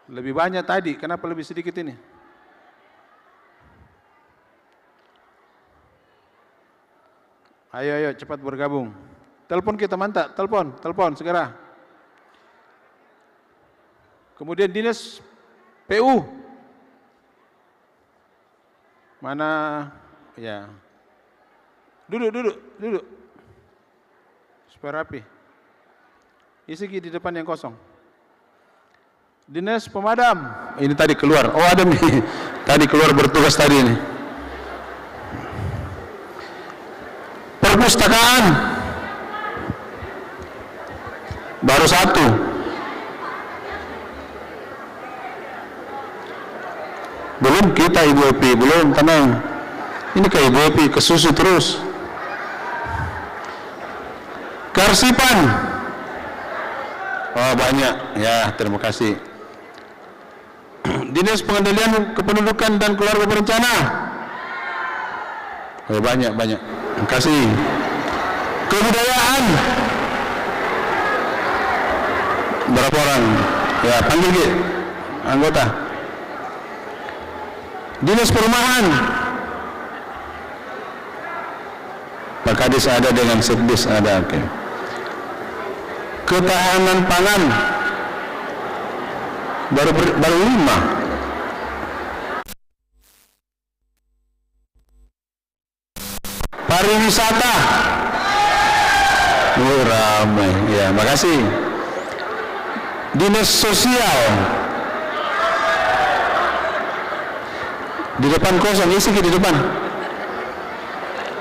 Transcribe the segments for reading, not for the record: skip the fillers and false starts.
Lebih banyak tadi, kenapa lebih sedikit ini? Ayo, ayo, cepat bergabung. Telepon kita mantap, telepon segera. Kemudian dinas PU. Mana? Ya. Duduk. Supaya rapi. Isi di depan yang kosong. Dinas pemadam. Ini tadi keluar. Oh, ada nih. Tadi keluar bertugas tadi ini. Perpustakaan. Baru satu. Belum kita Ibu Epi, belum, tenang. Ini ke Ibu Epi, ke susu terus. Kearsipan. Oh, banyak. Ya, terima kasih. Dinas Pengendalian Kependudukan dan Keluarga Berencana. Oh, banyak. Terima kasih. Kebudayaan. Berapa orang? Ya, panggil Ki, anggota. Dinas Perumahan. Pak Kadis ada dengan Sekdis ada. Oke. Ketahanan pangan. Baru 5. Pariwisata. Oh, ramai. Ya, makasih. Dinas Sosial. Di depan kosong, isi di depan.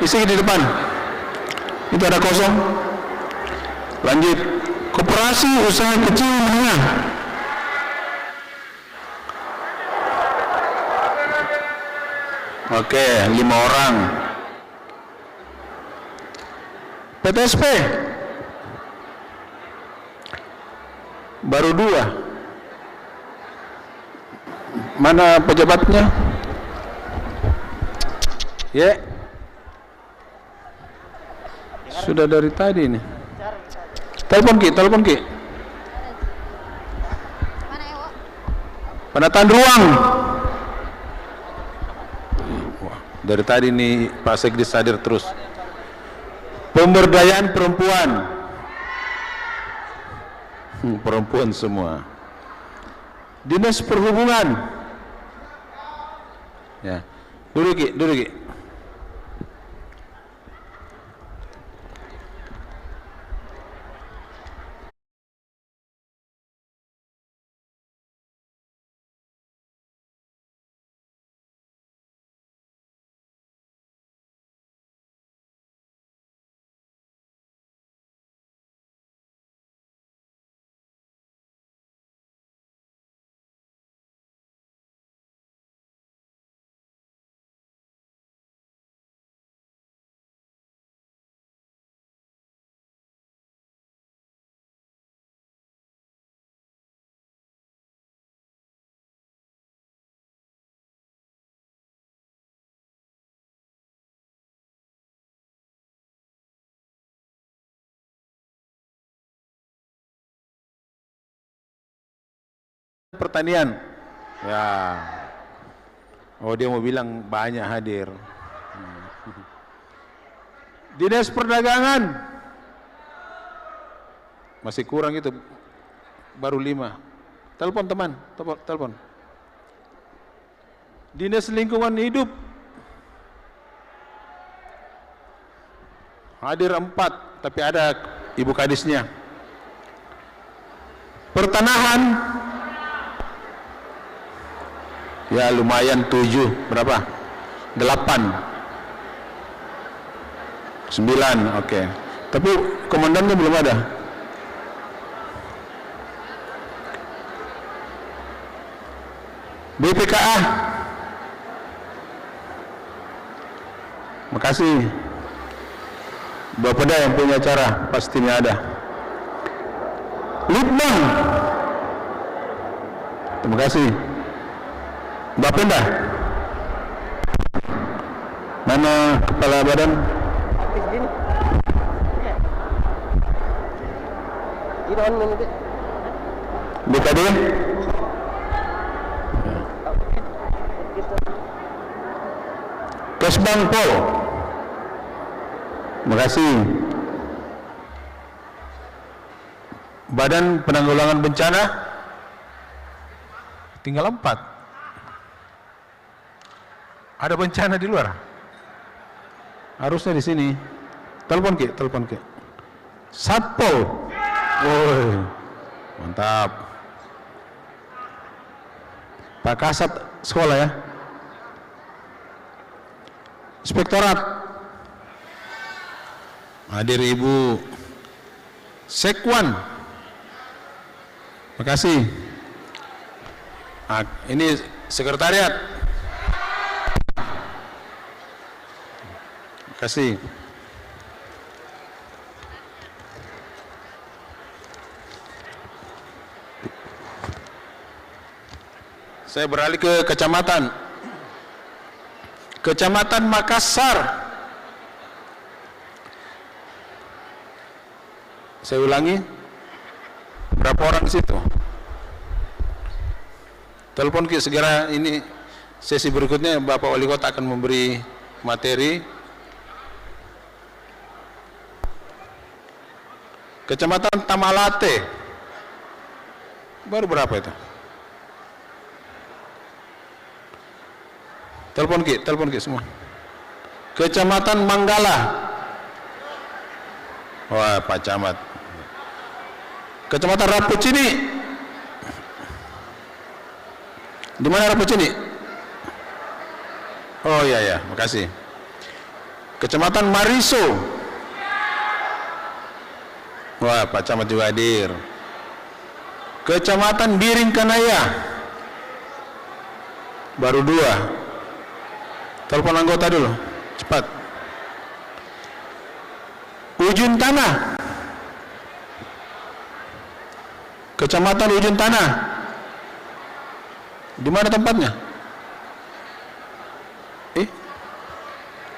Isi di depan. Itu ada kosong. Lanjut. Koperasi usaha kecil menengah. Oke, 5 orang. PTSP. Baru 2. Mana pejabatnya? Ya. Sudah dari tadi nih. Telepon Ki. Penataan ruang. Wah, dari tadi nih Pak Sekdis hadir terus. Pemberdayaan perempuan. Perempuan semua. Dinas Perhubungan. Ya. Duduk Ki. Pertanian. Ya. Oh, dia mau bilang banyak hadir. Dinas Perdagangan. Masih kurang itu. Baru 5. Telepon teman, telepon. Dinas Lingkungan Hidup. Hadir 4, tapi ada Ibu Kadisnya. Pertanahan. Ya lumayan 7, berapa? 8. 9, oke. Tapi komandannya belum ada. BPKA. Makasih. Bapeda yang punya acara, pastinya ada. Litbang. Terima kasih. Bapeda. Mana kepala badan? BKD. Kesbang Pol. Terima kasih. Badan Penanggulangan Bencana tinggal 4. Ada bencana di luar? Harusnya di sini. Telepon Ki. Satpol. Woi, mantap. Pak Kasat sekolah ya. Inspektorat. Hadir Ibu Sekwan. Terima kasih. Ini sekretariat. Terima kasih. Saya beralih ke kecamatan. Kecamatan Makassar. Saya ulangi. Berapa orang di situ? Telepon Ki segera, ini sesi berikutnya Bapak Wali Kota akan memberi materi. Kecamatan Tamalate. Baru berapa itu? Telepon Ki semua. Kecamatan Manggala. Wah, Pak Camat. Kecamatan Rapucini. Di mana Rapucini? Oh iya, makasih. Kecamatan Mariso. Wah, Pak Camat juga hadir. Kecamatan Biring Kanaya. Baru 2. Telepon anggota dulu, cepat. Ujung Tanah. Kecamatan Ujung Tanah. Di mana tempatnya?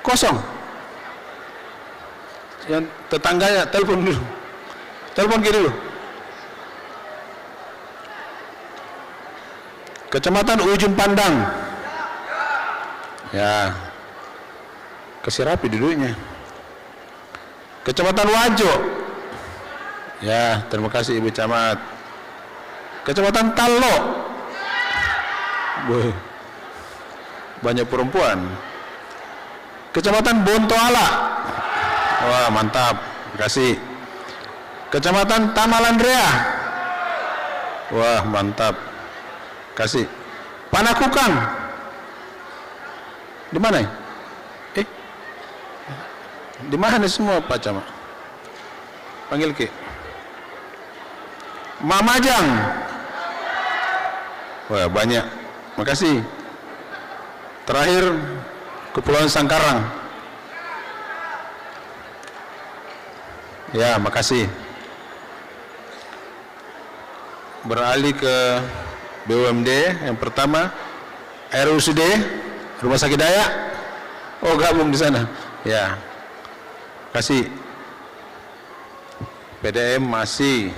Kosong. Yang tetangganya telepon dulu. Telepon Ki dulu. Kecamatan Ujung Pandang. Ya, kasih rapi duduknya. Kecamatan Wajo. Ya, terima kasih Ibu Camat. Kecamatan Talo. Boy, banyak perempuan. Kecamatan Bontoala. Wah, mantap. Terima kasih. Kecamatan Tamalandrea. Wah, mantap. Kasih. Panakukang. Di mana? Di mana semua Pak Camat? Panggil Ki. Mamajang. Wah, banyak. Makasih. Terakhir Kepulauan Sangkarang. Ya, makasih. Beralih ke BUMD yang pertama, RUSD Rumah Sakit Dayak. Oh, gabung di sana. Ya. Kasih. PDM masih.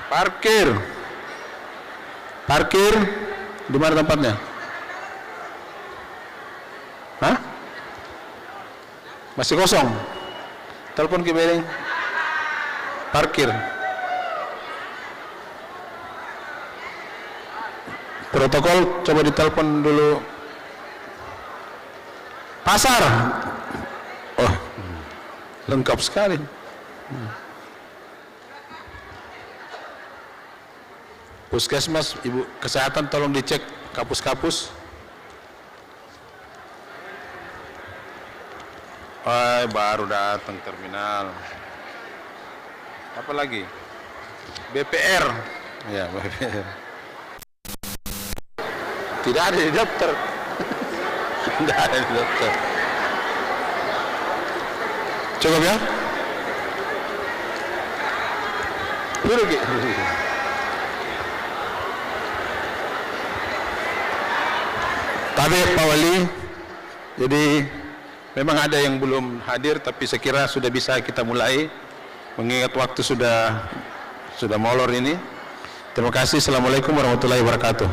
Parkir. Di mana tempatnya? Hah? Masih kosong. Telepon Ki Bering. Parkir. Protokol coba ditelepon dulu. Pasar. Oh, lengkap sekali. Puskesmas, Ibu Kesehatan tolong dicek kapus-kapus. Baru datang terminal. Apa lagi? BPR. Ya, BPR. Tidak ada di daftar. Tidak ada di daftar. Cukup ya? Duduk ya? Tapi Pak Wali, jadi memang ada yang belum hadir, tapi saya kira sudah bisa kita mulai, mengingat waktu sudah molor ini. Terima kasih. Assalamualaikum warahmatullahi wabarakatuh.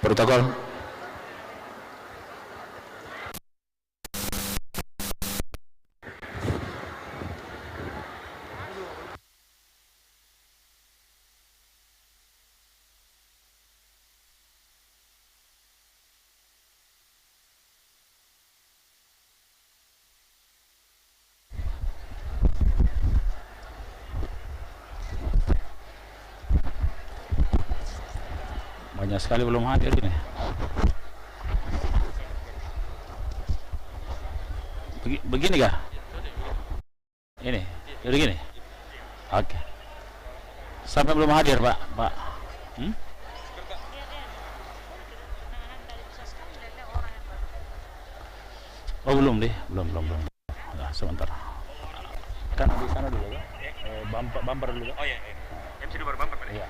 Protokol. Banyak sekali belum hadir ini. Begini kah? Ini, begini. Oke. Sampai belum hadir, Pak. Oh, belum deh, belum. Nah, sebentar. Kan di sana dulu kan? Bumper dulu kan? Oh iya. MC dulu baru bumper, Pak. Iya.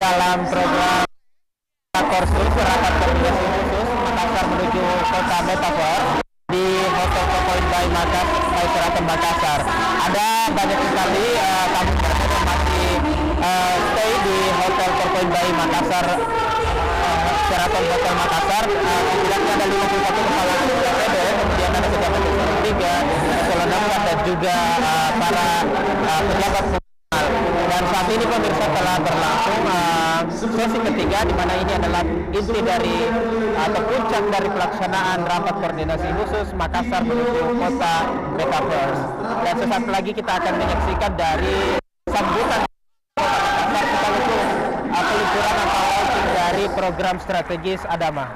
Dalam program Korsus Rapat Koordinasi Khusus Makassar menuju Kota Metaphor di Hotel 4 by Sheraton Makassar. Ada banyak sekali tamu yang masih stay di Hotel 4 by Makassar, Sheraton Hotel Makassar. Setidaknya ada 51 kepala PPD, kemudian ada pejabat 3, eselon 4 dan juga para pejabat. Dan saat ini pemirsa telah berlangsung sesi ketiga, di mana ini adalah inti dari atau puncak dari pelaksanaan rapat koordinasi khusus Makassar menuju Kota Metaverse. Dan sesaat lagi kita akan menyaksikan dari sambutan Kota Makassar sekaligus peluncuran atau launching dari program strategis Adama.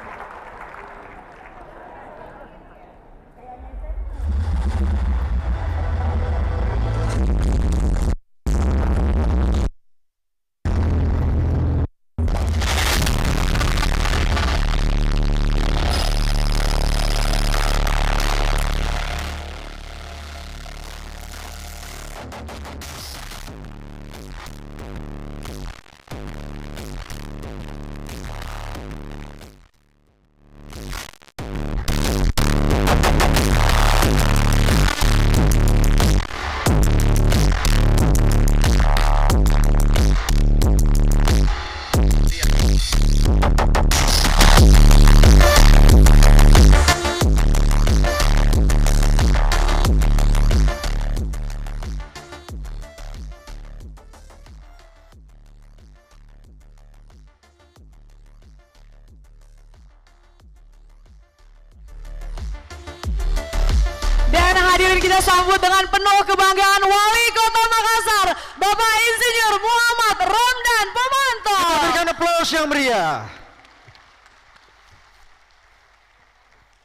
Hadirin kita sambut dengan penuh kebanggaan Wali Kota Makassar, Bapak Insinyur Muhammad Romdan Pomanto. Kita berikan aplaus yang meriah.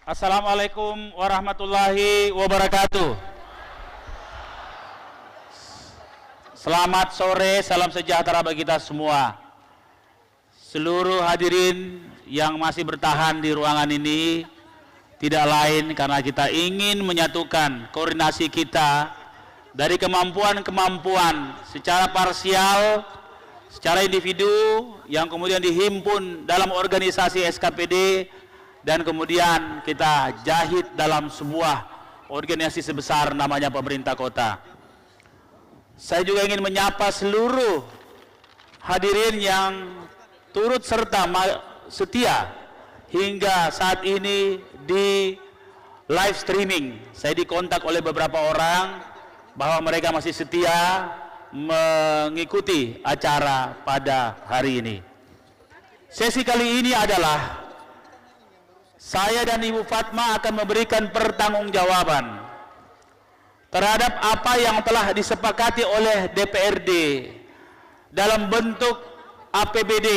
Assalamualaikum warahmatullahi wabarakatuh. Selamat sore, salam sejahtera bagi kita semua. seluruh hadirin yang masih bertahan di ruangan ini, tidak lain karena kita ingin menyatukan koordinasi kita dari kemampuan-kemampuan secara parsial, secara individu yang kemudian dihimpun dalam organisasi SKPD dan kemudian kita jahit dalam sebuah organisasi sebesar namanya pemerintah kota. Saya juga ingin menyapa seluruh hadirin yang turut serta setia hingga saat ini di live streaming. Saya dikontak oleh beberapa orang bahwa mereka masih setia mengikuti acara pada hari ini. Sesi kali ini adalah saya dan Ibu Fatma akan memberikan pertanggungjawaban terhadap apa yang telah disepakati oleh DPRD dalam bentuk APBD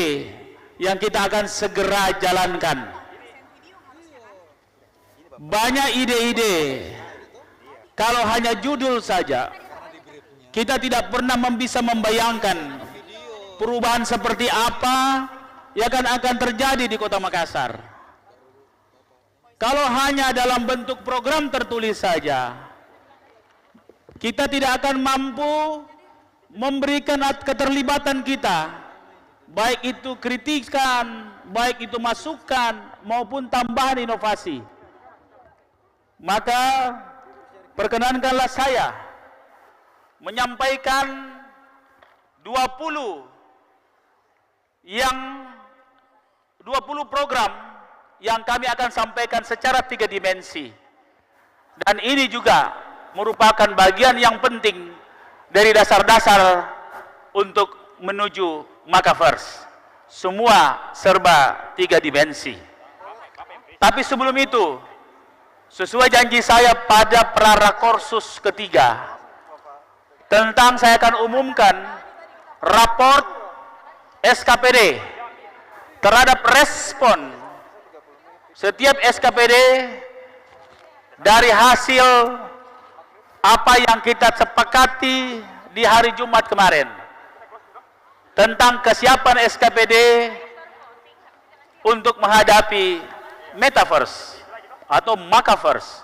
yang kita akan segera jalankan. Banyak ide-ide, kalau hanya judul saja, kita tidak pernah bisa membayangkan perubahan seperti apa yang akan terjadi di Kota Makassar. Kalau hanya dalam bentuk program tertulis saja, kita tidak akan mampu memberikan keterlibatan kita, baik itu kritikan, baik itu masukan, maupun tambahan inovasi. Maka perkenankanlah saya menyampaikan 20 program yang kami akan sampaikan secara 3 dimensi. Dan ini juga merupakan bagian yang penting dari dasar-dasar untuk menuju Makaverse. Semua serba 3 dimensi. Tapi sebelum itu, sesuai janji saya pada Prarakorsus ketiga, tentang saya akan umumkan raport SKPD terhadap respon setiap SKPD dari hasil apa yang kita sepakati di hari Jumat kemarin tentang kesiapan SKPD untuk menghadapi Metaverse atau Makaverse.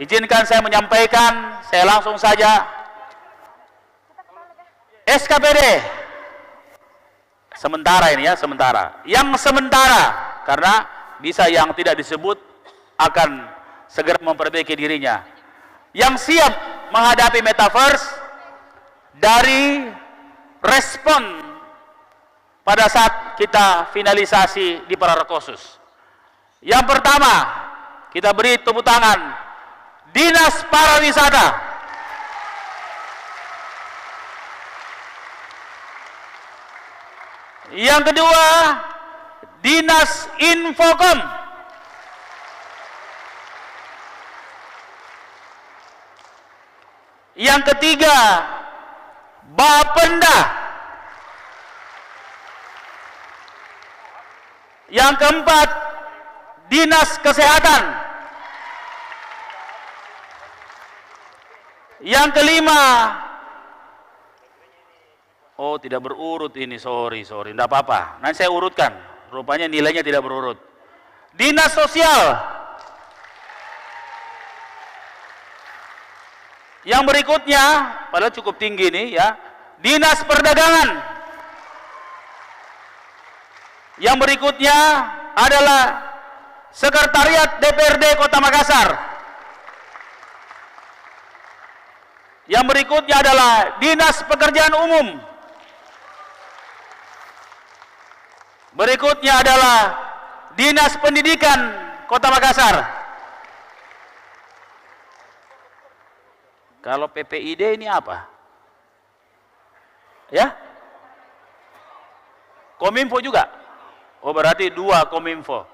Izinkan saya menyampaikan, saya langsung saja. SKPD sementara ini ya, sementara. Yang sementara, karena bisa yang tidak disebut akan segera memperbaiki dirinya. Yang siap menghadapi Metaverse dari respon pada saat kita finalisasi di Prarakorsus. Yang pertama, kita beri tepuk tangan Dinas Pariwisata. Yang kedua, Dinas Infokom. Yang ketiga, Bapenda. Yang keempat, Dinas Kesehatan. Yang kelima, oh tidak berurut ini, sorry, tidak apa-apa. Nanti saya urutkan, rupanya nilainya tidak berurut. Dinas Sosial. Yang berikutnya, padahal cukup tinggi nih ya, Dinas Perdagangan. Yang berikutnya adalah Sekretariat DPRD Kota Makassar. Yang berikutnya adalah Dinas Pekerjaan Umum. Berikutnya adalah Dinas Pendidikan Kota Makassar. Kalau PPID ini apa? Ya? Kominfo juga? Oh berarti 2 Kominfo.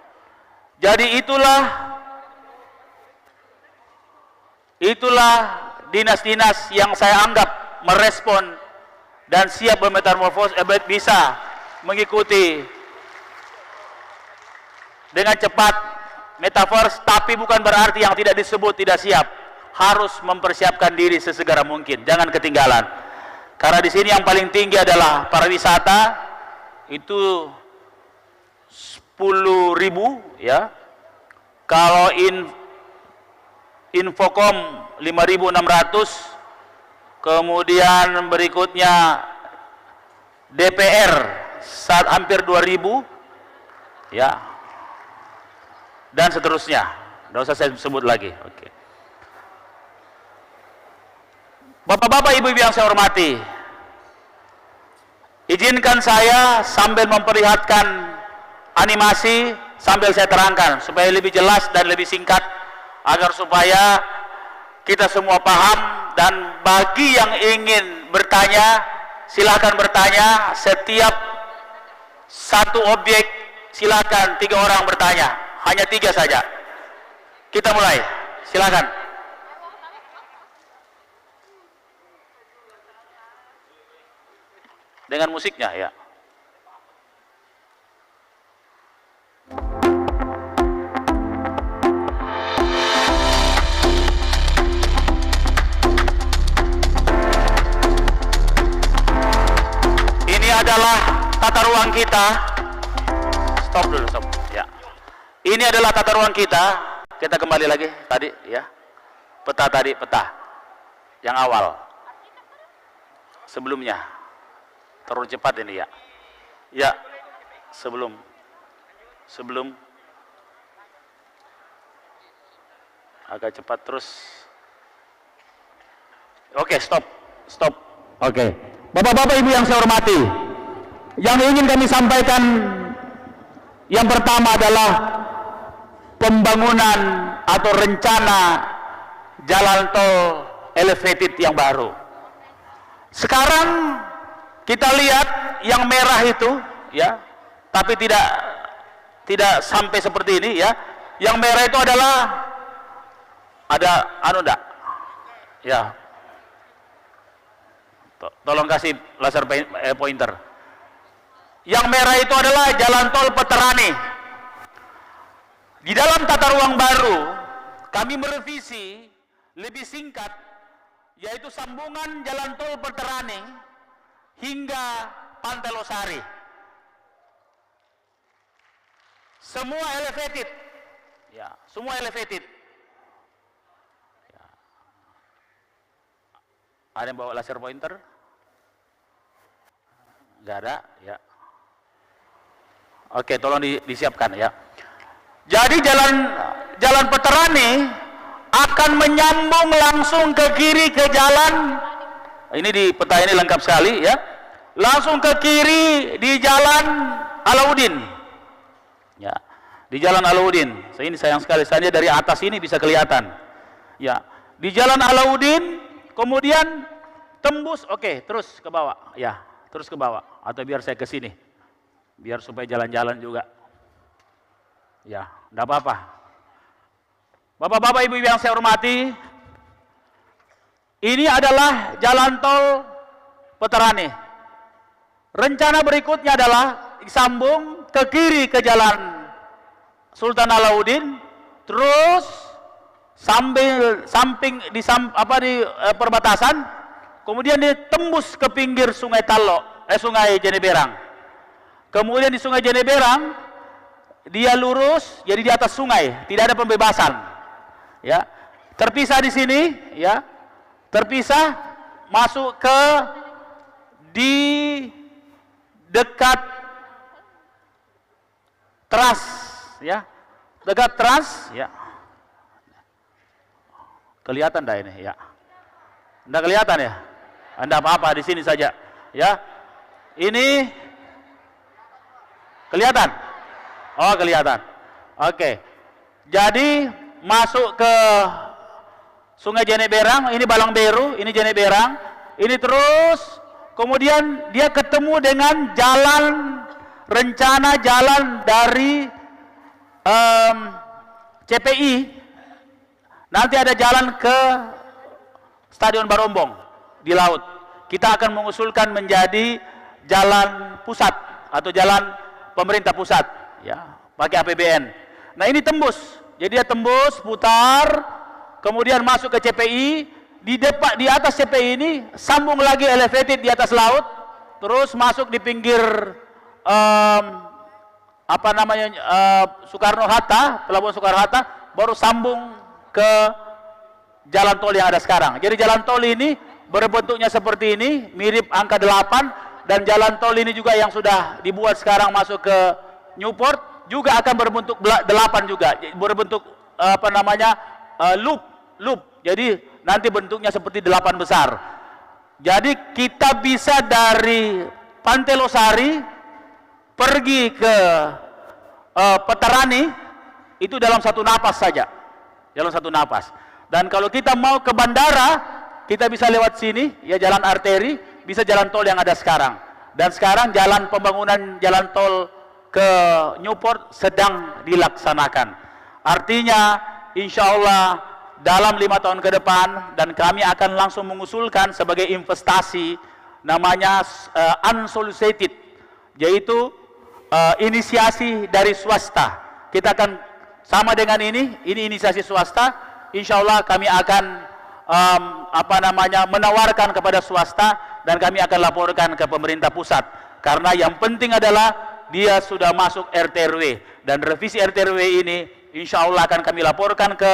Jadi itulah dinas-dinas yang saya anggap merespon dan siap bermetamorfose, bisa mengikuti dengan cepat Metaverse, tapi bukan berarti yang tidak disebut tidak siap. Harus mempersiapkan diri sesegera mungkin, jangan ketinggalan. Karena di sini yang paling tinggi adalah pariwisata, itu 10.000 ya. Kalau Infocom 5.600, kemudian berikutnya DPR hampir 2.000 ya, dan seterusnya. Tidak usah saya sebut lagi. Oke. Bapak-bapak, ibu-ibu yang saya hormati, izinkan saya sambil memperlihatkan animasi sambil saya terangkan supaya lebih jelas dan lebih singkat, agar supaya kita semua paham. Dan bagi yang ingin bertanya, silakan bertanya. Setiap satu objek silakan 3 orang bertanya, hanya 3 saja. Kita mulai, silakan. Dengan musiknya ya. Ini adalah tata ruang kita. Stop dulu, stop. Ya. Ini adalah tata ruang kita. Kita kembali lagi tadi ya. Peta tadi, peta yang awal. Sebelumnya. Terlalu cepat ini ya. Ya, sebelum agak cepat terus. Oke, stop. Oke. Bapak-bapak, ibu yang saya hormati, yang ingin kami sampaikan yang pertama adalah pembangunan atau rencana jalan tol elevated yang baru. Sekarang kita lihat yang merah itu ya, tapi tidak sampai seperti ini ya. Yang merah itu adalah ada enggak? Ya. Tolong kasih laser pointer. Yang merah itu adalah jalan tol Peterani. Di dalam tata ruang baru kami merevisi lebih singkat, yaitu sambungan jalan tol Peterani hingga Pantai Losari. Semua elevated. Ya, semua elevated. Ya. Ada yang bawa laser pointer? Enggak ada, ya. Oke, tolong disiapkan ya. Jadi jalan Peterani akan menyambung langsung ke kiri ke jalan. Ini di peta ini lengkap sekali ya. Langsung ke kiri di Jalan Alauddin. Ya, di Jalan Alauddin. Ini sayang sekali saja dari atas ini bisa kelihatan. Ya, di Jalan Alauddin, kemudian tembus, oke, terus ke bawah. Ya, terus ke bawah. Atau biar saya ke sini, biar supaya jalan-jalan juga. Ya, enggak apa-apa. Bapak-bapak, ibu-ibu yang saya hormati, ini adalah jalan tol Peterani. Rencana berikutnya adalah disambung ke kiri ke jalan Sultan Alauddin, terus di perbatasan, kemudian ditembus ke pinggir Sungai Sungai Jeneberang. Kemudian di Sungai Jeneberang dia lurus, jadi di atas sungai, tidak ada pembebasan. Ya, terpisah di sini, ya. Terpisah masuk ke di dekat Trans ya, dekat Trans ya. Kelihatan dah ini ya? Enggak kelihatan ya? Enggak apa-apa, di sini saja ya. Ini kelihatan? Oh, kelihatan. Oke. Jadi masuk ke Sungai Jeneberang, ini Balangberu, ini Jeneberang, ini terus, kemudian dia ketemu dengan rencana jalan dari CPI, nanti ada jalan ke Stadion Barombong di laut. Kita akan mengusulkan menjadi jalan pusat atau jalan pemerintah pusat, ya, pakai APBN. Nah ini tembus, jadi dia tembus, putar, kemudian masuk ke CPI, di atas CPI ini sambung lagi elevated di atas laut, terus masuk di pinggir apa namanya Soekarno-Hatta, Pelabuhan Soekarno-Hatta, baru sambung ke jalan tol yang ada sekarang. Jadi jalan tol ini berbentuknya seperti ini, mirip angka 8, dan jalan tol ini juga yang sudah dibuat sekarang masuk ke Newport juga akan berbentuk 8 juga, berbentuk apa namanya loop. Jadi nanti bentuknya seperti 8 besar. Jadi kita bisa dari Pantai Losari pergi ke Petarani itu dalam satu napas saja, dalam satu napas. Dan kalau kita mau ke bandara, kita bisa lewat sini, ya jalan arteri, bisa jalan tol yang ada sekarang. Dan sekarang jalan pembangunan jalan tol ke Newport sedang dilaksanakan. Artinya, insya Allah dalam 5 tahun ke depan, dan kami akan langsung mengusulkan sebagai investasi, namanya unsolicited, yaitu inisiasi dari swasta. Kita akan sama dengan ini inisiasi swasta. Insya Allah kami akan menawarkan kepada swasta, dan kami akan laporkan ke pemerintah pusat. Karena yang penting adalah dia sudah masuk RT/RW, dan revisi RT/RW ini insya Allah akan kami laporkan ke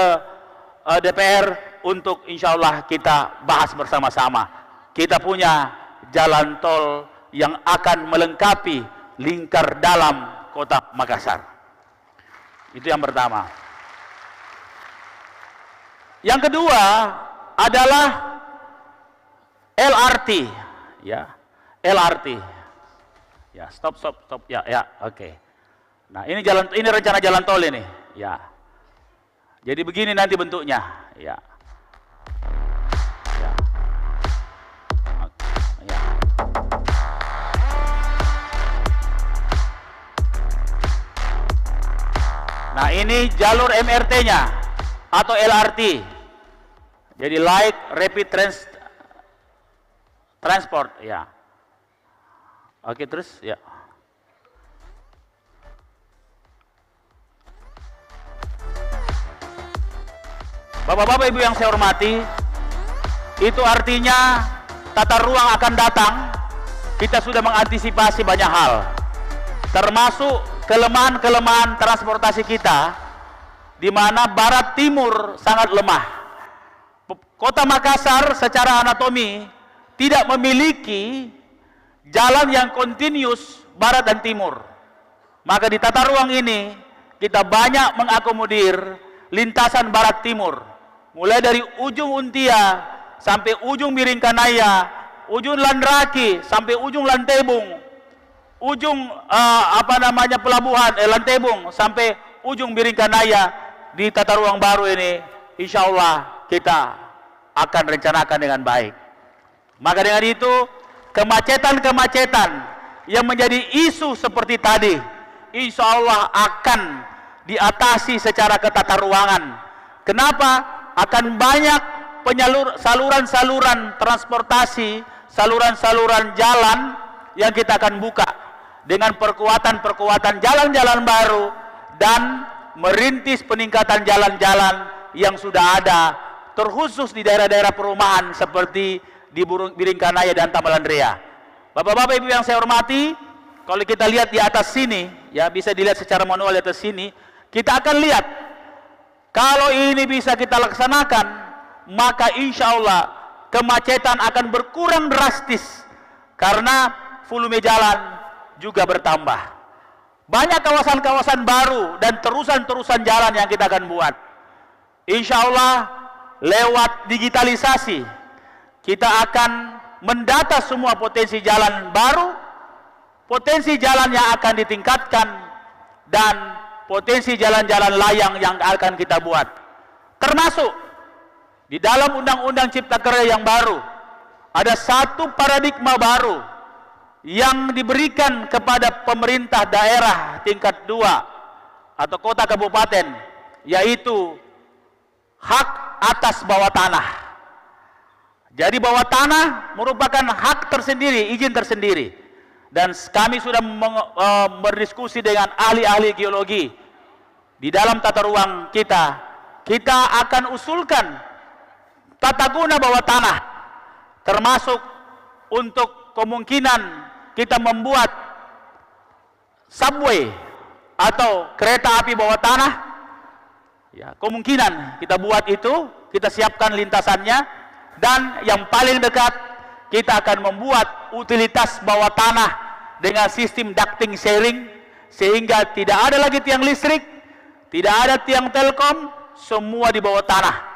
DPR untuk insya Allah kita bahas bersama-sama. Kita punya jalan tol yang akan melengkapi lingkar dalam kota Makassar. Itu yang pertama. Yang kedua adalah LRT, ya, LRT. Ya, stop, ya, oke. Nah, ini rencana jalan tol ini, ya. Jadi begini nanti bentuknya, ya. Ya. Ya. Nah, ini jalur MRT-nya atau LRT. Jadi Light Rapid Transport, ya. Oke, terus, ya. Bapak-bapak, Ibu yang saya hormati, itu artinya tata ruang akan datang. Kita sudah mengantisipasi banyak hal, termasuk kelemahan-kelemahan transportasi kita, di mana barat timur sangat lemah. Kota Makassar secara anatomi tidak memiliki jalan yang kontinius barat dan timur. Maka di tata ruang ini kita banyak mengakomodir lintasan barat timur, mulai dari ujung Untia sampai ujung Biringkanaya, ujung Landraki sampai ujung Lantebung, ujung pelabuhan Lantebung sampai ujung Biringkanaya. Di tata ruang baru ini insya Allah kita akan rencanakan dengan baik. Maka dengan itu kemacetan-kemacetan yang menjadi isu seperti tadi insya Allah akan diatasi secara ketata ruangan. Kenapa? Akan banyak saluran-saluran transportasi, saluran-saluran jalan yang kita akan buka dengan perkuatan jalan-jalan baru, dan merintis peningkatan jalan-jalan yang sudah ada, terkhusus di daerah-daerah perumahan seperti di Biringkanaya dan Tamalandrea. Bapak-bapak, Ibu yang saya hormati, kalau kita lihat di atas sini, ya bisa dilihat secara manual di atas sini, kita akan lihat kalau ini bisa kita laksanakan, maka insya Allah kemacetan akan berkurang drastis karena volume jalan juga bertambah. Banyak kawasan-kawasan baru dan terusan-terusan jalan yang kita akan buat. Insya Allah lewat digitalisasi kita akan mendata semua potensi jalan baru, potensi jalan yang akan ditingkatkan, dan potensi jalan-jalan layang yang akan kita buat. Termasuk di dalam Undang-Undang Cipta Kerja yang baru ada satu paradigma baru yang diberikan kepada pemerintah daerah tingkat 2 atau kota kabupaten, yaitu hak atas bawah tanah. Jadi bawah tanah merupakan hak tersendiri, izin tersendiri. Dan kami sudah berdiskusi dengan ahli-ahli geologi di dalam tata ruang kita. Kita akan usulkan tata guna bawah tanah, termasuk untuk kemungkinan kita membuat subway atau kereta api bawah tanah, ya, kemungkinan kita buat itu, kita siapkan lintasannya, dan yang paling dekat kita akan membuat utilitas bawah tanah dengan sistem ducting sharing, sehingga tidak ada lagi tiang listrik, tidak ada tiang telkom, semua di bawah tanah.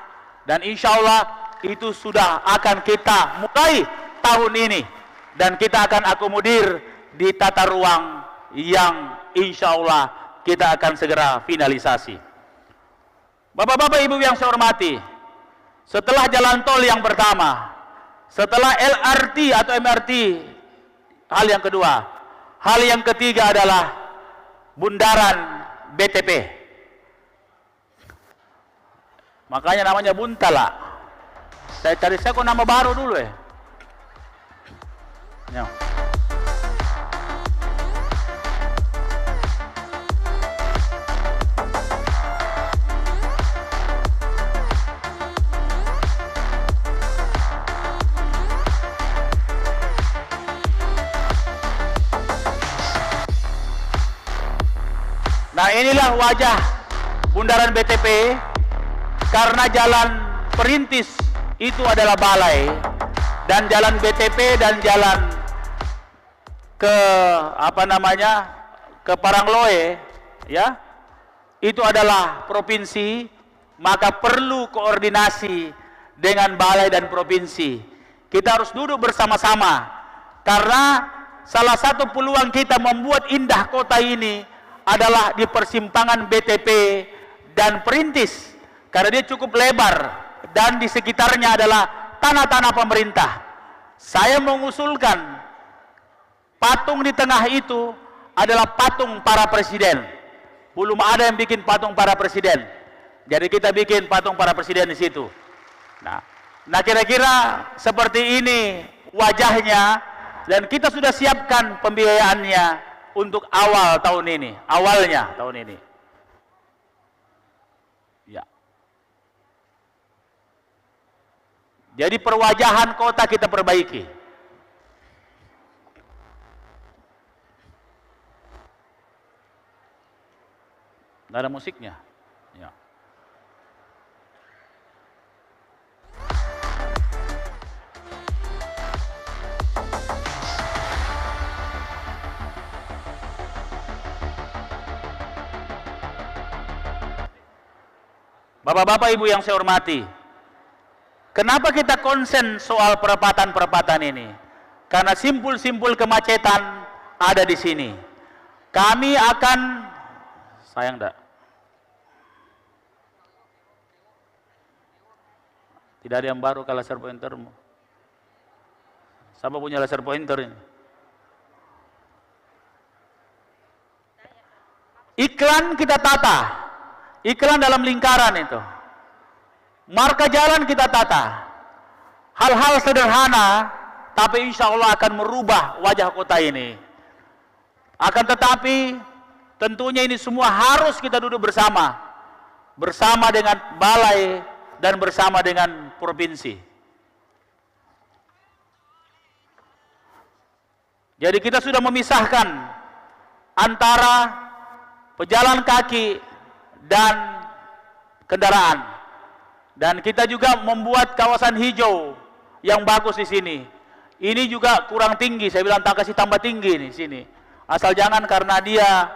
Dan insya Allah itu sudah akan kita mulai tahun ini, dan kita akan akomodir di tata ruang yang insya Allah kita akan segera finalisasi. Bapak-bapak, ibu yang saya hormati, setelah jalan tol yang pertama, setelah LRT atau MRT, hal yang kedua, hal yang ketiga adalah bundaran BTP. Makanya namanya Buntala. Saya cari kok nama baru dulu ya. Nah, inilah wajah bundaran BTP, karena jalan perintis itu adalah balai, dan jalan BTP dan jalan ke ke Parangloe, ya, itu adalah provinsi, maka perlu koordinasi dengan balai dan provinsi. Kita harus duduk bersama-sama, karena salah satu peluang kita membuat indah kota ini adalah di persimpangan BTP dan perintis, karena dia cukup lebar dan di sekitarnya adalah tanah-tanah pemerintah. Saya mengusulkan patung di tengah itu adalah patung para presiden. Belum ada yang bikin patung para presiden, jadi kita bikin patung para presiden di situ. Nah kira-kira seperti ini wajahnya, dan kita sudah siapkan pembiayaannya untuk awal tahun ini, awalnya tahun ini. Ya. Jadi perwajahan kota kita perbaiki. Nggak ada musiknya. Ya. Bapak-bapak, ibu yang saya hormati, kenapa kita konsen soal perempatan-perempatan ini? Karena simpul-simpul kemacetan ada di sini. Kami akan, sayang enggak? Tidak ada yang baru ke laser pointermu. Siapa punya laser pointer ini? Iklan kita tata. Iklan dalam lingkaran itu. Marka jalan kita tata. Hal-hal sederhana, tapi insya Allah akan merubah wajah kota ini. Akan tetapi, tentunya ini semua harus kita duduk bersama. Bersama dengan balai dan bersama dengan provinsi. Jadi kita sudah memisahkan antara pejalan kaki dan kendaraan, dan kita juga membuat kawasan hijau yang bagus di sini. Ini juga kurang tinggi, saya bilang tak kasih tambah tinggi di sini. Asal jangan karena dia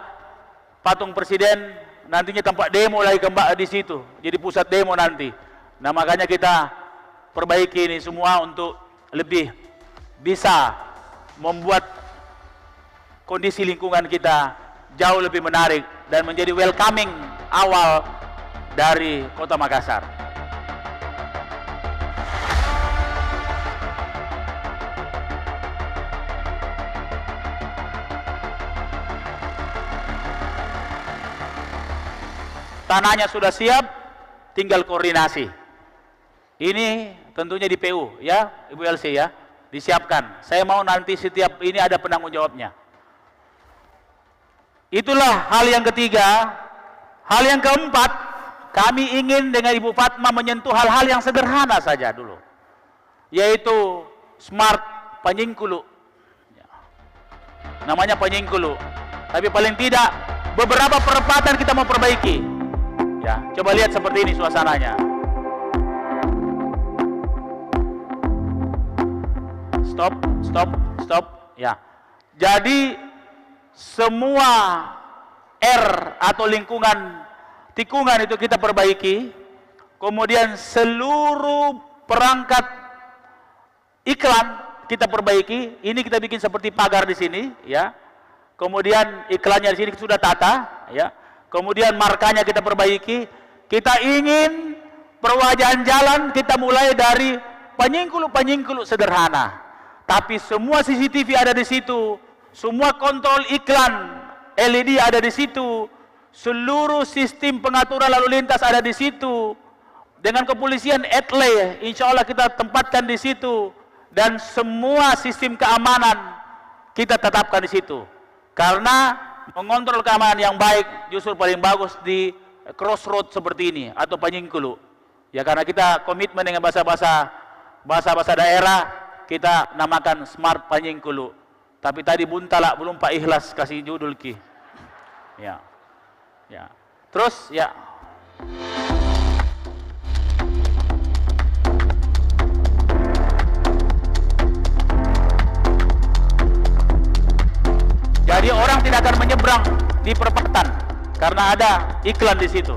patung presiden nantinya tempat demo lagi di situ, jadi pusat demo nanti. Nah makanya kita perbaiki ini semua untuk lebih bisa membuat kondisi lingkungan kita jauh lebih menarik dan menjadi welcoming awal dari Kota Makassar. Tanahnya sudah siap, tinggal koordinasi. Ini tentunya di PU ya, Ibu LC ya, disiapkan. Saya mau nanti setiap ini ada penanggung jawabnya. Itulah hal yang ketiga. Hal yang keempat, kami ingin dengan Ibu Fatma menyentuh hal-hal yang sederhana saja dulu, yaitu smart Panyingkulu. Namanya Panyingkulu. tapi paling tidak beberapa perempatan kita mau perbaiki. Ya, coba lihat seperti ini suasananya. Stop, stop, stop. Ya. Jadi semua R atau lingkungan tikungan itu kita perbaiki. Kemudian seluruh perangkat iklan kita perbaiki. Ini kita bikin seperti pagar di sini, ya. Kemudian iklannya di sini sudah tata, ya. Kemudian markanya kita perbaiki. Kita ingin perwajahan jalan kita mulai dari penyingkulu-penyingkulu sederhana. Tapi semua CCTV ada di situ, semua kontrol iklan LED ada di situ, seluruh sistem pengaturan lalu lintas ada di situ. Dengan kepolisian etle, insya Allah kita tempatkan di situ, dan semua sistem keamanan kita tetapkan di situ. Karena mengontrol keamanan yang baik justru paling bagus di crossroad seperti ini atau Panyingkulu. Ya, karena kita komitmen dengan bahasa daerah, kita namakan Smart Panyingkulu. Tapi tadi Buntala belum Pak Ikhlas kasih judul ki. Ya. Ya. Terus ya. Jadi orang tidak akan menyeberang di perempatan karena ada iklan di situ.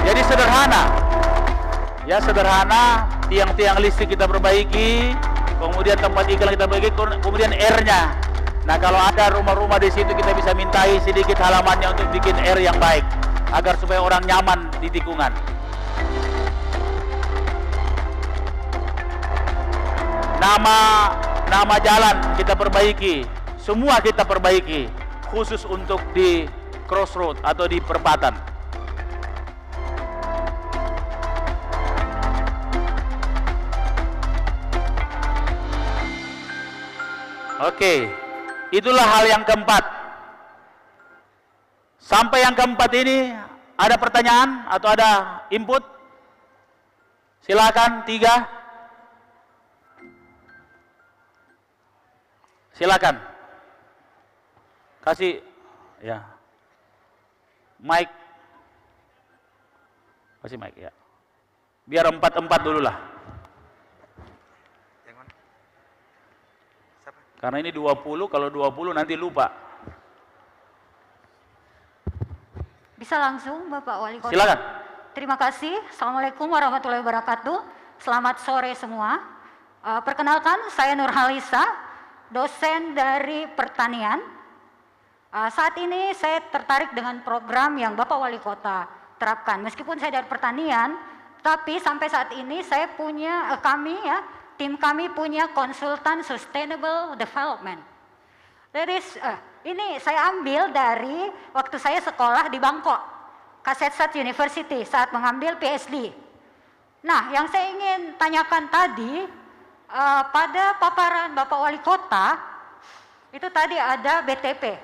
Jadi sederhana. Ya, sederhana, tiang-tiang listrik kita perbaiki, kemudian tempat iklan kita perbaiki, kemudian R-nya. Nah, kalau ada rumah-rumah di situ kita bisa mintai sedikit halamannya untuk bikin R yang baik, agar supaya orang nyaman di tikungan. Nama jalan kita perbaiki, semua kita perbaiki, khusus untuk di crossroad atau di perempatan. Oke, itulah hal yang keempat. Sampai yang keempat ini, ada pertanyaan atau ada input? Silakan, 3. Silakan. Kasih, ya. Mic. Kasih mic, ya. Biar 4-4 dulu lah. Karena ini 20, kalau 20 nanti lupa. Bisa langsung Bapak Wali Kota. Silakan. Terima kasih. Assalamualaikum warahmatullahi wabarakatuh. Selamat sore semua. Perkenalkan, saya Nurhalisa, dosen dari pertanian. Saat ini saya tertarik dengan program yang Bapak Wali Kota terapkan. Meskipun saya dari pertanian, tapi sampai saat ini saya punya, tim kami punya konsultan sustainable development. Ini saya ambil dari waktu saya sekolah di Bangkok, Kasetsat University saat mengambil PhD. Nah, yang saya ingin tanyakan tadi, pada paparan Bapak Wali Kota, itu tadi ada BTP.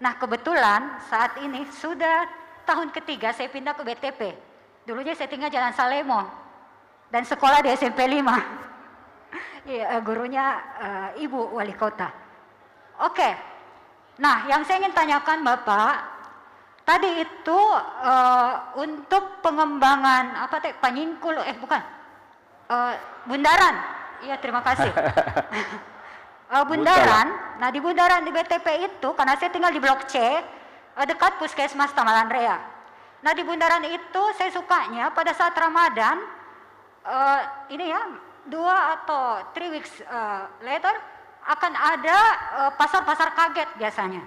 Nah, kebetulan saat ini sudah tahun ketiga saya pindah ke BTP. Dulunya saya tinggal Jalan Salemo dan sekolah di SMP 5. Ya, gurunya Ibu Wali Kota. Oke. Nah, yang saya ingin tanyakan Bapak, tadi itu untuk pengembangan Panyingkulu, Bundaran. Iya, terima kasih. Bundaran. Nah, di Bundaran di BTP itu, karena saya tinggal di Blok C, dekat Puskesmas Tamalan Rea. Nah, di Bundaran itu saya sukanya pada saat Ramadan, 2 atau 3 weeks later akan ada pasar-pasar kaget biasanya.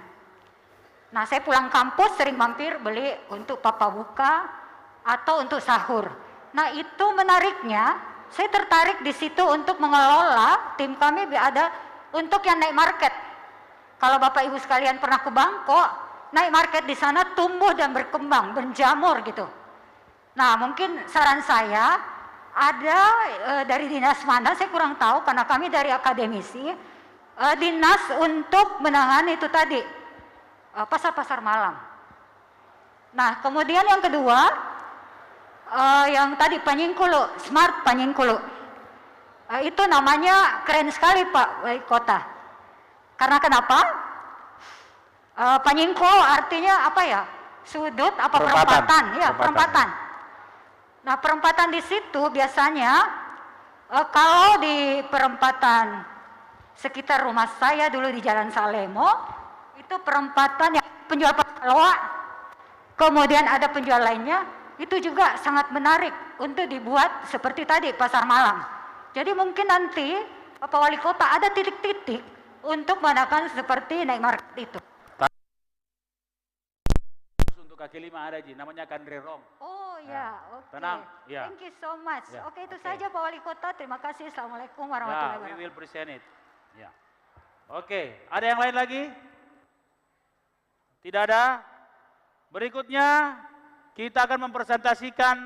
Nah, saya pulang kampus sering mampir beli untuk papa buka atau untuk sahur. Nah, itu menariknya, saya tertarik di situ untuk mengelola, tim kami ada untuk yang naik market. Kalau Bapak Ibu sekalian pernah ke Bangkok, naik market di sana tumbuh dan berkembang, berjamur gitu. Nah, mungkin saran saya, ada dari dinas mana saya kurang tahu karena kami dari akademisi, dinas untuk menangani itu tadi pasar-pasar malam. Nah, kemudian yang kedua, yang tadi Panyingkulu, Smart Panyingkulu. Itu namanya keren sekali Pak Wali Kota. Karena kenapa? Panyingkulu artinya apa ya? Sudut apa perempatan? Ya, perempatan. Nah, perempatan di situ biasanya kalau di perempatan sekitar rumah saya dulu di Jalan Salemo, itu perempatan yang penjual loa, kemudian ada penjual lainnya, itu juga sangat menarik untuk dibuat seperti tadi pasar malam. Jadi mungkin nanti Bapak Wali Kota ada titik-titik untuk mengadakan seperti night market itu. Untuk kaki lima ada Ji, namanya Kandrerong. Oh ya, oke. Tenang, ya. Thank you so much. Ya, Oke, itu oke. saja Pak Wali Kota. Terima kasih. Assalamualaikum Ya, warahmatullahi we wabarakatuh. will present it. Ya. Oke, ada yang lain lagi? Tidak ada? Berikutnya kita akan mempresentasikan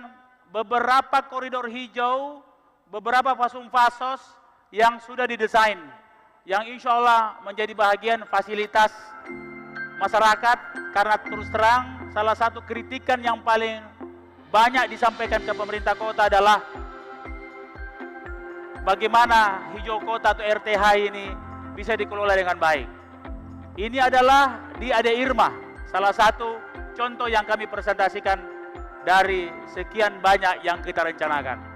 beberapa koridor hijau, beberapa fasum-fasos yang sudah didesain, yang insya Allah menjadi bahagian fasilitas masyarakat, karena terus terang salah satu kritikan yang paling banyak disampaikan ke pemerintah kota adalah bagaimana hijau kota atau RTH ini bisa dikelola dengan baik. Ini adalah di Ade Irma, salah satu contoh yang kami presentasikan dari sekian banyak yang kita rencanakan.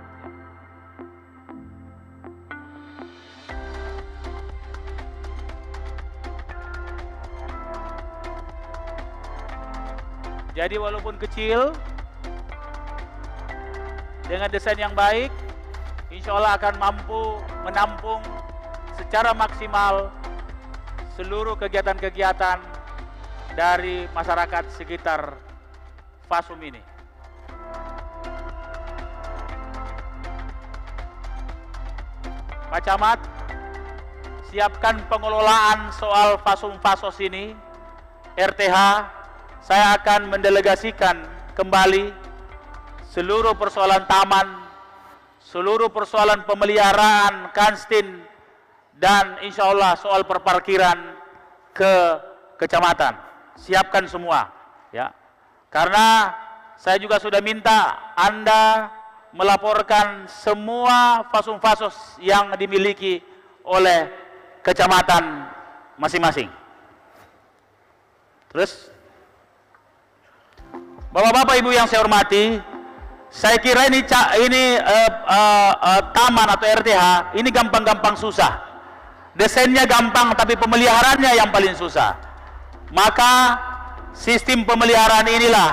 Jadi walaupun kecil, dengan desain yang baik, insya Allah akan mampu menampung secara maksimal seluruh kegiatan-kegiatan dari masyarakat sekitar Fasum ini. Pak Camat, siapkan pengelolaan soal fasum-fasos ini. RTH, saya akan mendelegasikan kembali seluruh persoalan taman, seluruh persoalan pemeliharaan kantin, dan insya Allah soal perparkiran ke kecamatan. Siapkan semua, ya. Karena saya juga sudah minta Anda melaporkan semua fasum-fasos yang dimiliki oleh kecamatan masing-masing. Terus, Bapak-bapak Ibu yang saya hormati, saya kira ini taman atau RTH ini gampang-gampang susah. Desainnya gampang, tapi pemeliharaannya yang paling susah. Maka sistem pemeliharaan inilah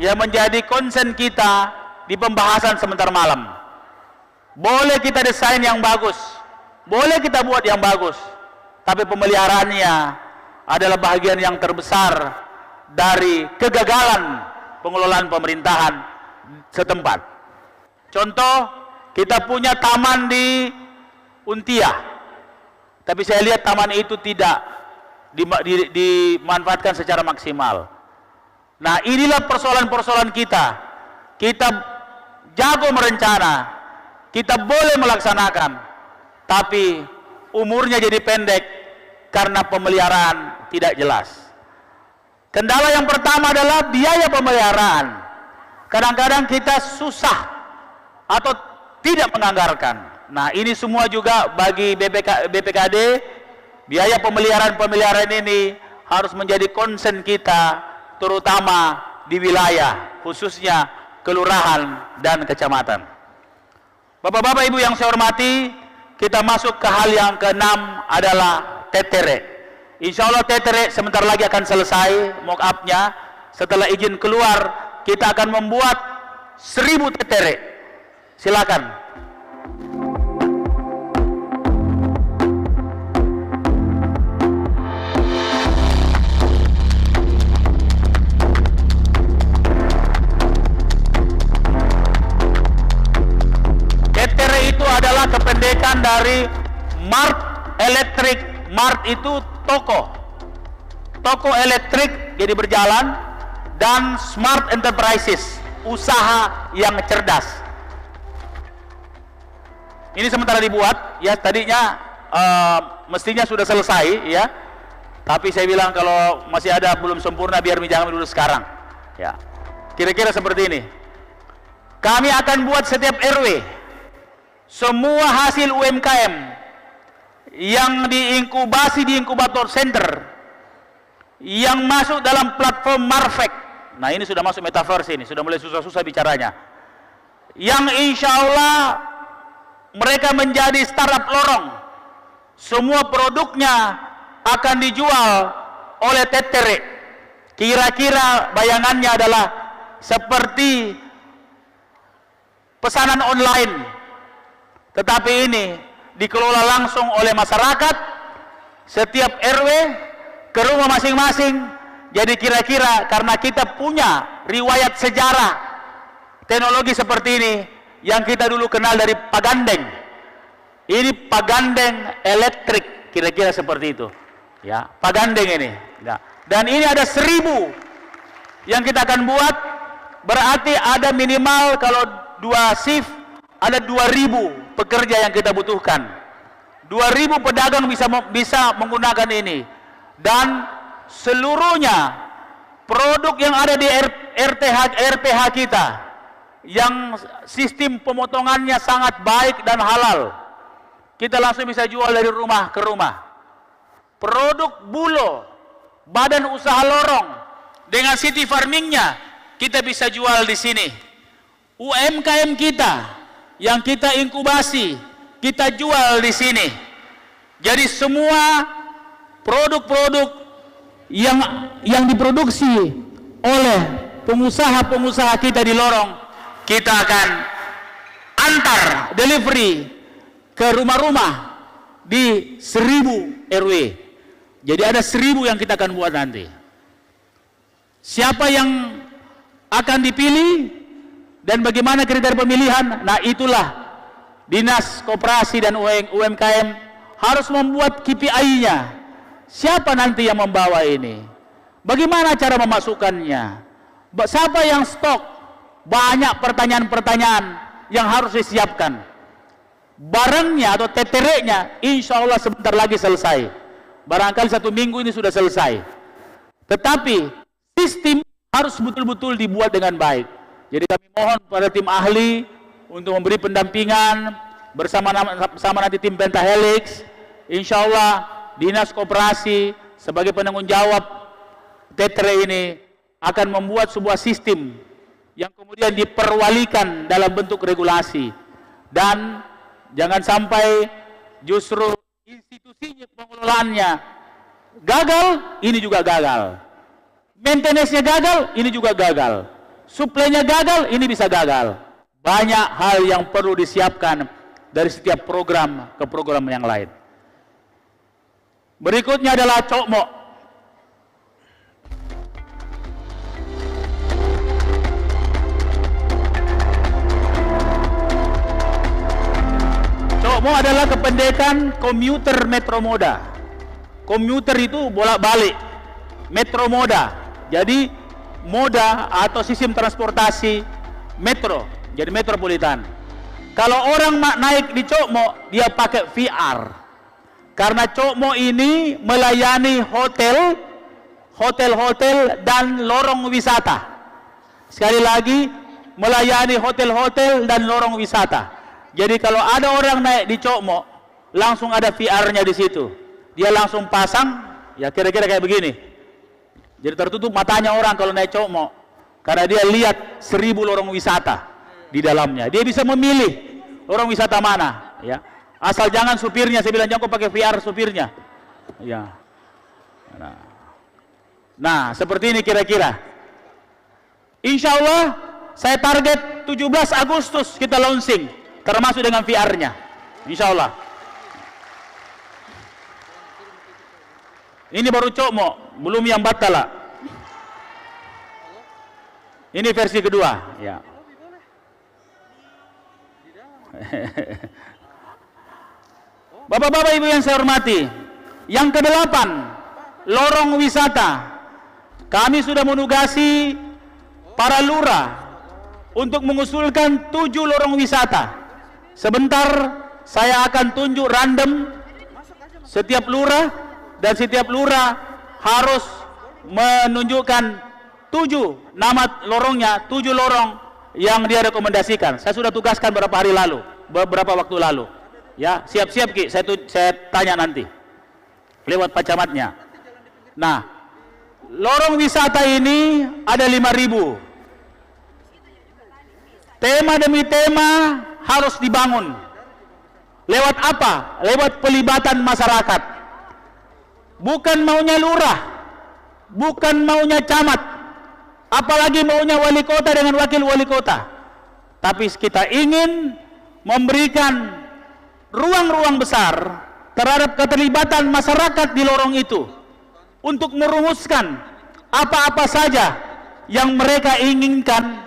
yang menjadi konsen kita di pembahasan sebentar malam. Boleh kita desain yang bagus, boleh kita buat yang bagus, tapi pemeliharaannya adalah bagian yang terbesar dari kegagalan pengelolaan pemerintahan setempat. Contoh, kita punya taman di Untia, tapi saya lihat taman itu tidak dimanfaatkan secara maksimal. Nah, inilah persoalan-persoalan kita. Kita jago merencana, kita boleh melaksanakan, tapi umurnya jadi pendek karena pemeliharaan tidak jelas. Kendala yang pertama adalah biaya pemeliharaan. Kadang-kadang kita susah atau tidak menganggarkan. Nah, ini semua juga bagi BPKD, biaya pemeliharaan ini harus menjadi konsen kita, terutama di wilayah, khususnya kelurahan dan kecamatan. Bapak-bapak Ibu yang saya hormati, kita masuk ke hal yang keenam adalah tetere. Insya Allah tetere sebentar lagi akan selesai mock-up-nya. Setelah izin keluar, kita akan membuat 1000 tetere. Silakan. Adalah kependekan dari Mart Elektrik. Mart itu toko elektrik jadi berjalan, dan Smart Enterprises, usaha yang cerdas. Ini sementara dibuat, ya tadinya mestinya sudah selesai, ya. Tapi saya bilang kalau masih ada belum sempurna, biar jangan dulu sekarang, ya. Kira-kira seperti ini. kami akan buat setiap RW semua hasil UMKM yang diinkubasi di inkubator center yang masuk dalam platform Marfek. Nah, ini sudah masuk metaverse, ini sudah mulai susah-susah bicaranya, yang insya Allah mereka menjadi startup lorong. Semua produknya akan dijual oleh tetere. Kira-kira bayangannya adalah seperti pesanan online, tetapi ini dikelola langsung oleh masyarakat, setiap RW ke rumah masing-masing. Jadi kira-kira karena kita punya riwayat sejarah teknologi seperti ini yang kita dulu kenal dari pagandeng, ini pagandeng elektrik, kira-kira seperti itu ya, pagandeng ini ya. Dan ini ada 1000 yang kita akan buat, berarti ada minimal kalau 2 shift ada 2000 pekerja yang kita butuhkan. 2000 pedagang bisa menggunakan ini, dan seluruhnya produk yang ada di RPH kita yang sistem pemotongannya sangat baik dan halal, kita langsung bisa jual dari rumah ke rumah. Produk bulo, badan usaha lorong dengan city farmingnya kita bisa jual di sini. UMKM kita yang kita inkubasi kita jual di sini. Jadi semua produk-produk yang diproduksi oleh pengusaha-pengusaha kita di lorong, kita akan antar delivery ke rumah-rumah di 1000 RW. Jadi ada 1000 yang kita akan buat nanti. Siapa yang akan dipilih dan bagaimana kriteria pemilihan? Nah, itulah Dinas Koperasi dan UMKM harus membuat KPI-nya. Siapa nanti yang membawa ini? Bagaimana cara memasukkannya? Siapa yang stok? Banyak pertanyaan-pertanyaan yang harus disiapkan. Barangnya atau tetereknya insya Allah sebentar lagi selesai. Barangkali 1 minggu ini sudah selesai. Tetapi sistem harus betul-betul dibuat dengan baik. Jadi kami mohon pada tim ahli untuk memberi pendampingan bersama nanti tim Pentahelix. Insya Allah Dinas Koperasi sebagai penanggung jawab tetere ini akan membuat sebuah sistem yang kemudian diperwalikan dalam bentuk regulasi, dan jangan sampai justru institusinya pengelolaannya gagal, ini juga gagal, maintenance-nya gagal, ini juga gagal, suplainya gagal, ini bisa gagal. Banyak hal yang perlu disiapkan dari setiap program ke program yang lain. Berikutnya adalah Cokmo. Cokmo adalah kependekan komuter Metro Moda. Komuter itu bolak-balik, Metro Moda. Jadi moda atau sistem transportasi metro, jadi metropolitan. Kalau orang naik di Cokmo, dia pakai VR. Karena Cokmo ini melayani hotel-hotel dan lorong wisata. Sekali lagi, melayani hotel-hotel dan lorong wisata. Jadi kalau ada orang naik di Cokmo, langsung ada VR-nya di situ. Dia langsung pasang, ya kira-kira kayak begini. Jadi tertutup matanya orang kalau naik Cokmo, karena dia lihat 1000 lorong wisata di dalamnya. Dia bisa memilih lorong wisata mana, ya. Asal jangan supirnya, saya bilang jangan kau pakai VR supirnya. Ya. Nah, seperti ini kira-kira. Insya Allah saya target 17 Agustus kita launching, termasuk dengan VR-nya. Insya Allah. Ini baru Cokmo, belum yang Batala. Ini versi kedua. Ya. Bapak-bapak ibu yang saya hormati, yang ke-8, lorong wisata. Kami sudah menugasi para lurah untuk mengusulkan 7 lorong wisata. Sebentar saya akan tunjuk random setiap lurah, dan setiap lurah harus menunjukkan 7 nama lorongnya, 7 lorong yang dia rekomendasikan. Saya sudah tugaskan beberapa waktu lalu. Ya, siap-siap Ki, saya tanya nanti lewat Pak Camatnya. Nah, lorong wisata ini ada 5.000. Tema demi tema harus dibangun. Lewat apa? Lewat pelibatan masyarakat. Bukan maunya lurah, bukan maunya camat, apalagi maunya wali kota dengan wakil wali kota. Tapi kita ingin memberikan ruang-ruang besar terhadap keterlibatan masyarakat di lorong itu untuk merumuskan apa-apa saja yang mereka inginkan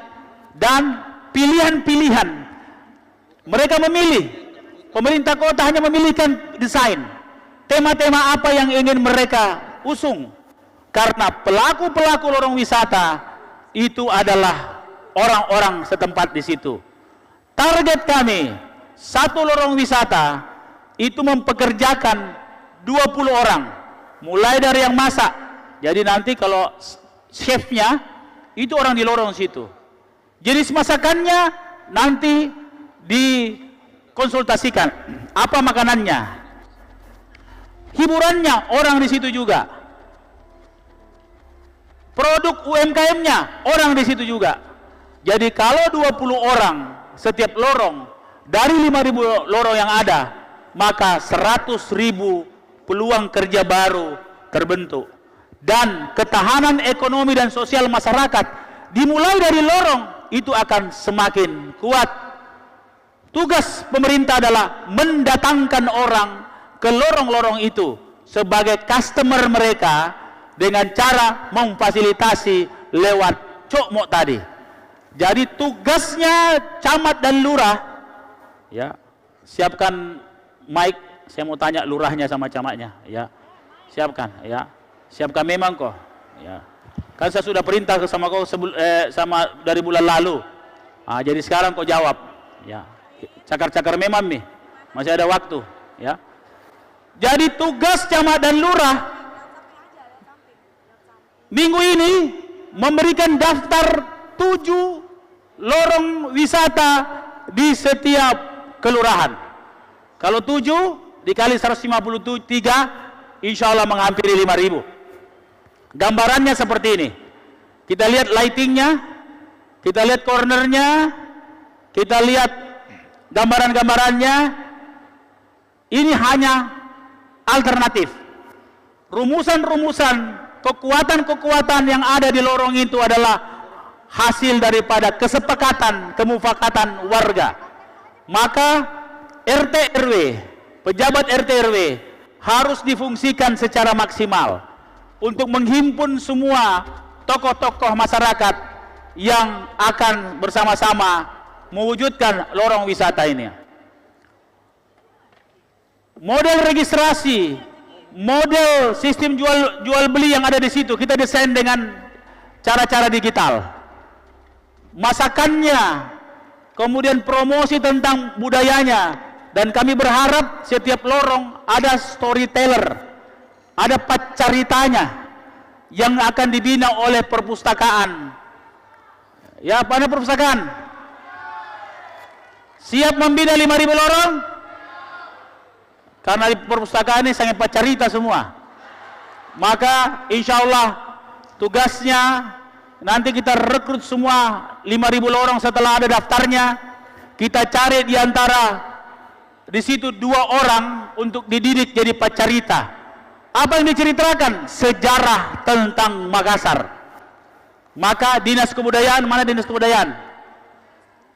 dan pilihan-pilihan. Mereka memilih, pemerintah kota hanya memilihkan desain, tema-tema apa yang ingin mereka usung. Karena pelaku-pelaku lorong wisata itu adalah orang-orang setempat di situ. Target kami, satu lorong wisata itu mempekerjakan 20 orang, mulai dari yang masak. Jadi nanti kalau chefnya itu orang di lorong situ. Jenis masakannya nanti dikonsultasikan apa makanannya. Hiburannya orang di situ juga. Produk UMKM-nya orang di situ juga. Jadi kalau 20 orang setiap lorong dari 5.000 lorong yang ada, maka 100.000 peluang kerja baru terbentuk. Dan ketahanan ekonomi dan sosial masyarakat dimulai dari lorong itu akan semakin kuat. Tugas pemerintah adalah mendatangkan orang ke lorong-lorong itu sebagai customer mereka dengan cara memfasilitasi lewat cokmok tadi. Jadi tugasnya camat dan lurah, ya, siapkan mic. Saya mau tanya lurahnya sama camatnya, ya, siapkan, ya, siapkan memang kok, ya. Kan saya sudah perintah sama kau sama dari bulan lalu. Jadi sekarang kau jawab, ya. Cakar-cakar memang nih, masih ada waktu, ya. Jadi tugas camat dan lurah minggu ini memberikan daftar 7 lorong wisata di setiap kelurahan. Kalau 7 dikali 153, insya Allah menghampiri 5.000. Gambarannya seperti ini. Kita lihat lightingnya, kita lihat cornernya, kita lihat gambaran-gambarannya. Ini hanya alternatif. Rumusan-rumusan, kekuatan-kekuatan yang ada di lorong itu adalah hasil daripada kesepakatan, kemufakatan warga. Maka RT RW, pejabat RT RW harus difungsikan secara maksimal untuk menghimpun semua tokoh-tokoh masyarakat yang akan bersama-sama mewujudkan lorong wisata ini. Model registrasi, model sistem jual beli yang ada di situ kita desain dengan cara-cara digital. Masakannya, kemudian promosi tentang budayanya, dan kami berharap setiap lorong ada storyteller, ada pacaritanya yang akan dibina oleh perpustakaan. Ya, pada perpustakaan siap membina 5.000 lorong? Karena di perpustakaan ini sangat pacarita semua. Maka insya Allah tugasnya nanti kita rekrut semua 5.000 lorong. Setelah ada daftarnya, kita cari di antara di situ 2 orang untuk dididik jadi pacarita. Apa yang diceritakan? Sejarah tentang Makassar. Maka dinas kebudayaan, mana dinas kebudayaan?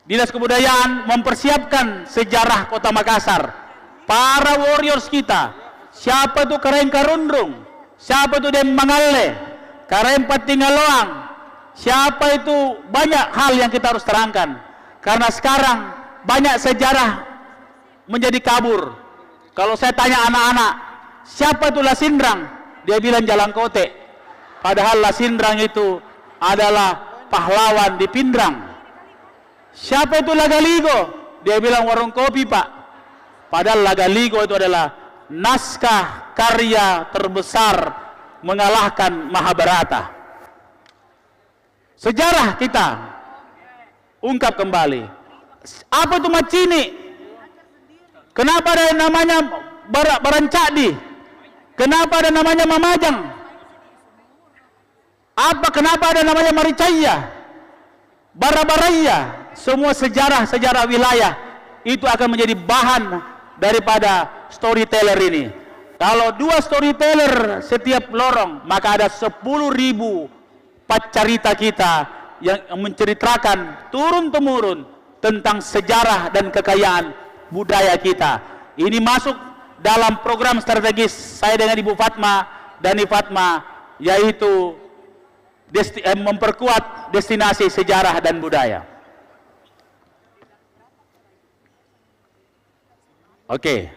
Dinas kebudayaan mempersiapkan sejarah kota Makassar. Para warriors kita, siapa itu Karaeng Karundrung, siapa itu Dem Mangale, Karaeng Patingaloang, siapa itu, banyak hal yang kita harus terangkan. Karena sekarang banyak sejarah menjadi kabur. Kalau saya tanya anak-anak, siapa itu Lasindrang? Dia bilang Jalangkote. Padahal Lasindrang itu adalah pahlawan di Pindrang. Siapa itu Lagaligo? Dia bilang warung kopi, Pak. Padahal Lagaligo itu adalah naskah karya terbesar mengalahkan Mahabharata. Sejarah kita ungkap kembali. Apa itu macini? Kenapa ada namanya Barancadi? Kenapa ada namanya Mamajang? Kenapa ada namanya Maricaya? Barabaraya? Semua sejarah wilayah itu akan menjadi bahan daripada storyteller ini. Kalau 2 storyteller setiap lorong, maka ada 10.000 pacarita kita yang menceritakan turun-temurun tentang sejarah dan kekayaan budaya kita. Ini masuk dalam program strategis saya dengan Ibu Fatma dan Ibu Fatma, yaitu memperkuat destinasi sejarah dan budaya. Oke.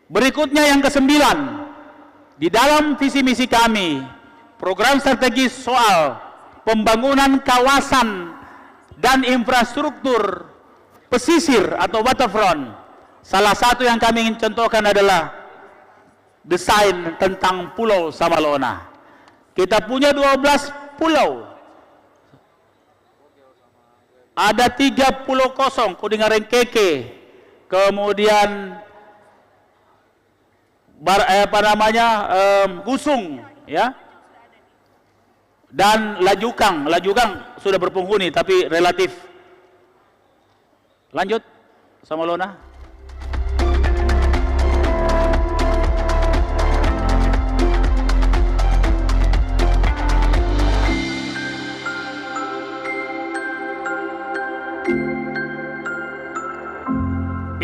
Berikutnya yang ke-9. Di dalam visi misi kami, program strategis soal pembangunan kawasan dan infrastruktur pesisir atau waterfront. Salah satu yang kami ingin contohkan adalah desain tentang Pulau Samalona. Kita punya 12 pulau. Ada 3 pulau kosong, Kudingarengkeke, kemudian Gusung, ya, dan Lajukang. Lajukang sudah berpenghuni tapi relatif. Lanjut, Samalona.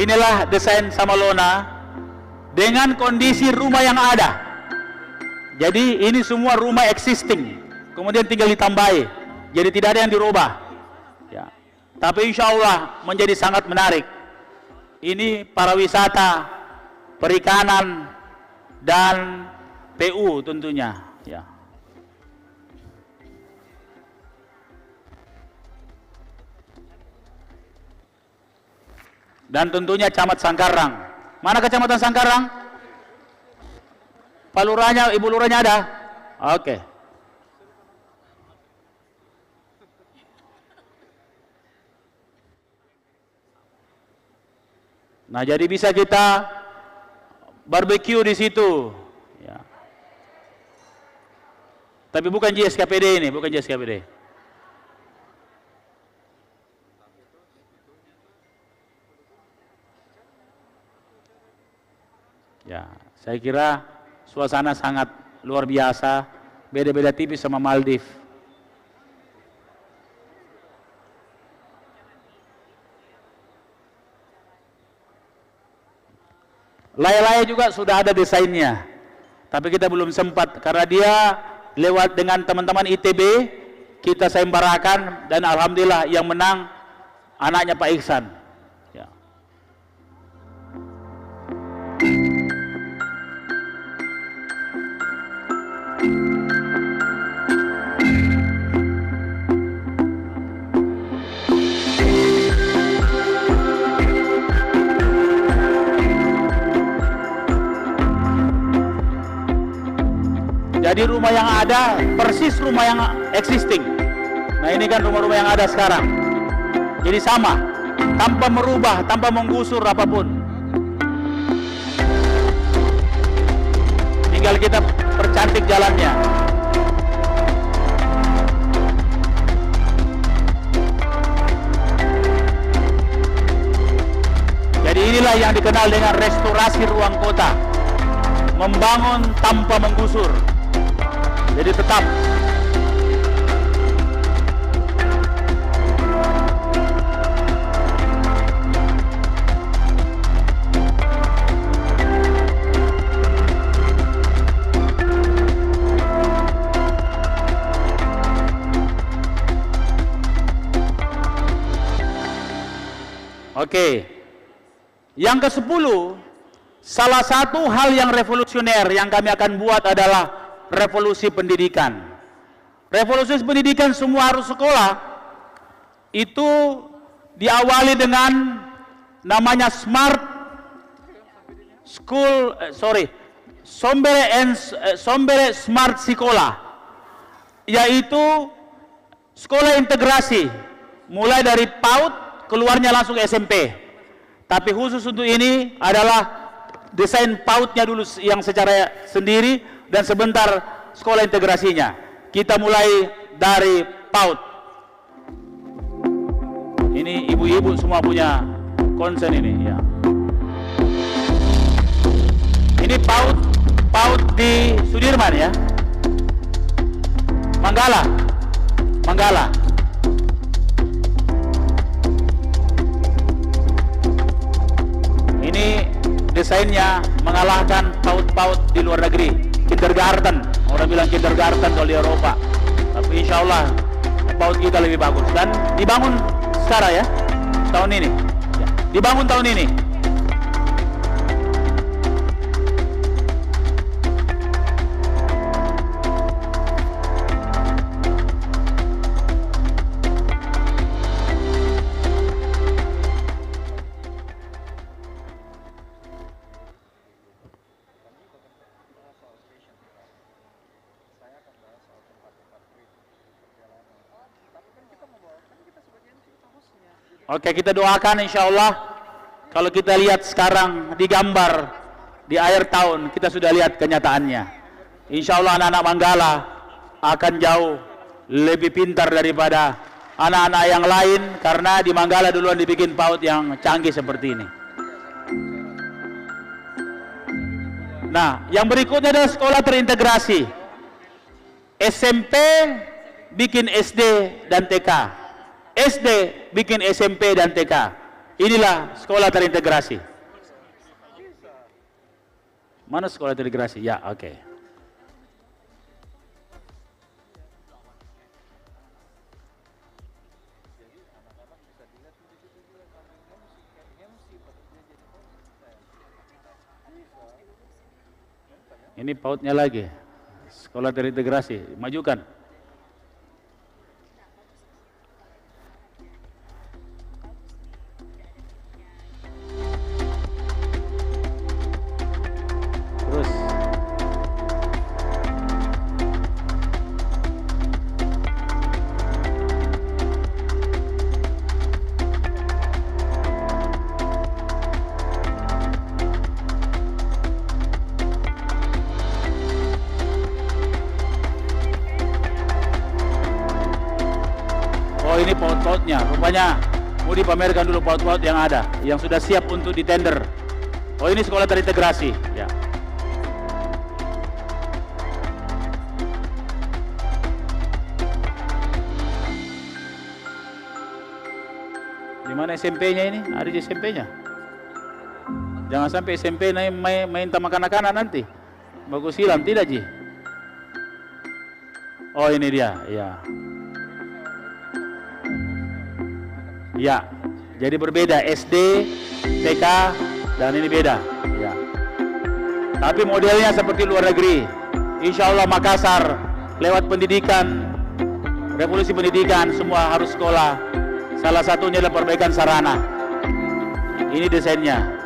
Inilah desain Samalona dengan kondisi rumah yang ada. Jadi ini semua rumah existing, kemudian tinggal ditambahi. Jadi tidak ada yang dirubah. Ya. Tapi insya Allah menjadi sangat menarik. Ini para wisata, perikanan, dan PU tentunya. Ya. Dan tentunya Camat Sangkarang. Mana Kecamatan Sangkarang? Pak Lurahnya, Ibu Lurahnya ada? Oke. Nah, jadi bisa kita barbecue di situ. Ya. Tapi bukan JSKPD ini, bukan JSKPD. Ya, saya kira suasana sangat luar biasa, beda-beda tipis sama Maldives. Laya-laya juga sudah ada desainnya, tapi kita belum sempat karena dia lewat dengan teman-teman ITB kita sayembarakan dan alhamdulillah yang menang anaknya Pak Iksan. Ya. Jadi rumah yang ada persis rumah yang existing. Nah ini kan rumah-rumah yang ada sekarang. Jadi sama, tanpa merubah, tanpa menggusur apapun. Tinggal kita percantik jalannya. Jadi inilah yang dikenal dengan restorasi ruang kota. Membangun tanpa menggusur. Jadi tetap Oke. Yang ke-10, salah satu hal yang revolusioner yang kami akan buat adalah revolusi pendidikan. Revolusi pendidikan semua harus sekolah. Itu diawali dengan namanya Smart School, Sombere Smart Sekolah, yaitu sekolah integrasi mulai dari PAUD keluarnya langsung SMP. Tapi khusus untuk ini adalah desain PAUD-nya dulu yang secara sendiri dan sebentar sekolah integrasinya. Kita mulai dari PAUD. Ini ibu-ibu semua punya concern ini ya. Ini PAUD di Sudirman ya. Manggala. Ini desainnya mengalahkan PAUD-PAUD di luar negeri. Kindergarten, orang bilang kindergarten kalau di Eropa. Tapi insya Allah PAUD kita lebih bagus. Dan dibangun sekarang ya, tahun ini. Ya, dibangun tahun ini. Oke, kita doakan insya Allah. Kalau kita lihat sekarang di gambar di akhir tahun, kita sudah lihat kenyataannya. Insya Allah anak-anak Manggala akan jauh lebih pintar daripada anak-anak yang lain, karena di Manggala duluan dibikin PAUD yang canggih seperti ini. Nah, yang berikutnya adalah sekolah terintegrasi. SMP bikin SD dan TK. SD bikin SMP dan TK. Inilah sekolah terintegrasi. Mana sekolah terintegrasi? Ya, oke. Ini PAUD-nya lagi. Sekolah terintegrasi, majukan. Ini PAUD-PAUD-nya, rupanya mau dipamerkan dulu PAUD-PAUD yang ada, yang sudah siap untuk ditender. Oh, ini sekolah terintegrasi ya. Di mana SMP-nya ini? Ada di SMP-nya. Jangan sampai SMP main taman kanak-kanak nanti. Bagus hilang, tidak Ji? Oh, ini dia, ya. Ya, jadi berbeda SD, TK, dan ini beda. Ya. Tapi modelnya seperti luar negeri. Insya Allah Makassar lewat pendidikan, revolusi pendidikan, semua harus sekolah. Salah satunya adalah perbaikan sarana. Ini desainnya.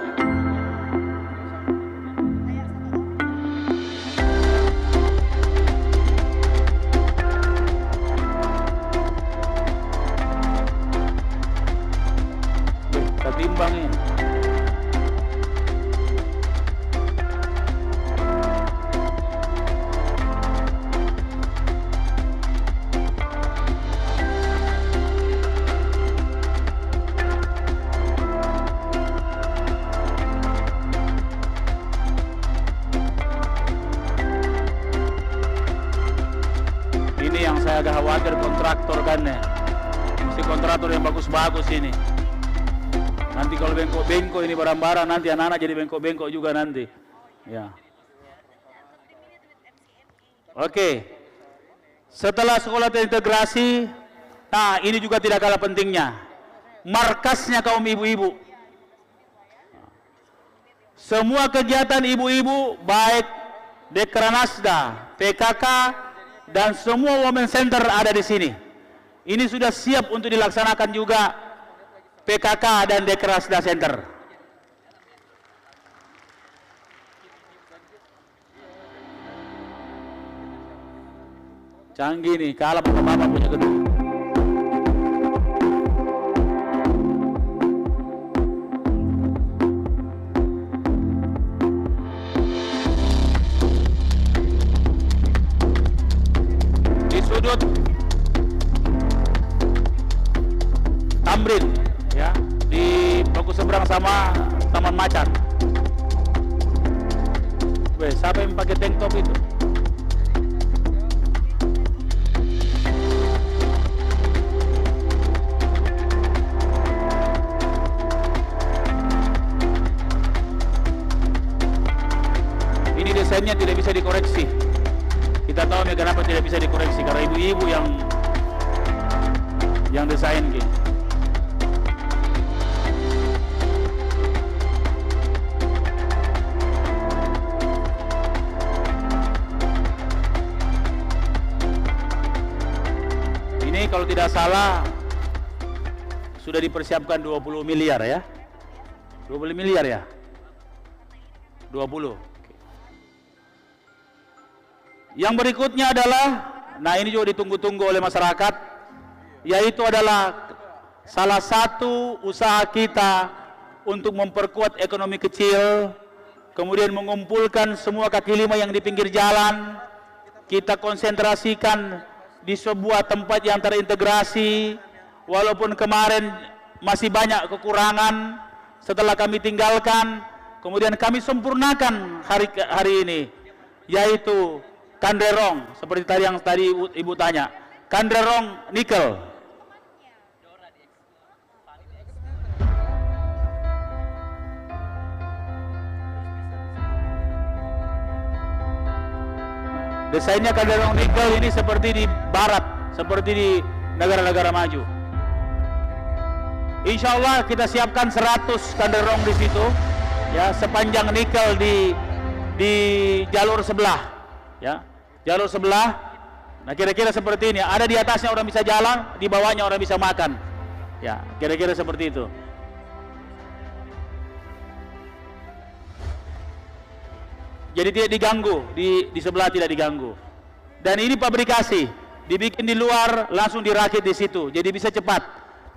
Timbangin. Ini yang saya agak khawatir kontraktor kan ya. Mesti kontraktor yang bagus-bagus ini. Nanti kalau bengkok-bengkok ini barang-barang, nanti anak-anak jadi bengkok-bengkok juga nanti. Ya. Oke. Setelah sekolah terintegrasi, nah ini juga tidak kalah pentingnya. Markasnya kaum ibu-ibu. Semua kegiatan ibu-ibu, baik Dekranasda, PKK, dan semua Women Center ada di sini. Ini sudah siap untuk dilaksanakan juga PKK dan Dekranasda Center. Canggih nih, kalah bapak-bapak punya gedung. Tamrin, ya, di baku seberang sama Taman Macan. Weh, siapa yang pakai tank top itu? Ini desainnya tidak bisa dikoreksi. Kita tahu nih kenapa tidak bisa dikoreksi, karena ibu-ibu yang desain gitu. Ini kalau tidak salah sudah dipersiapkan 20 miliar ya. 20 miliar ya? 20. Yang berikutnya adalah, nah ini juga ditunggu-tunggu oleh masyarakat, yaitu adalah salah satu usaha kita untuk memperkuat ekonomi kecil, kemudian mengumpulkan semua kaki lima yang di pinggir jalan, kita konsentrasikan di sebuah tempat yang terintegrasi, walaupun kemarin masih banyak kekurangan, setelah kami tinggalkan, kemudian kami sempurnakan hari ini, yaitu Kanderong, seperti tadi yang tadi Ibu tanya, Kanderong nikel. Desainnya Kanderong nikel ini seperti di barat, seperti di negara-negara maju. Insya Allah kita siapkan 100 Kanderong di situ, ya, sepanjang nikel di jalur sebelah, ya. Jalur sebelah, nah kira-kira seperti ini. Ada di atasnya orang bisa jalan, di bawahnya orang bisa makan. Ya, kira-kira seperti itu. Jadi tidak diganggu, di sebelah tidak diganggu. Dan ini pabrikasi, dibikin di luar, langsung dirakit di situ. Jadi bisa cepat.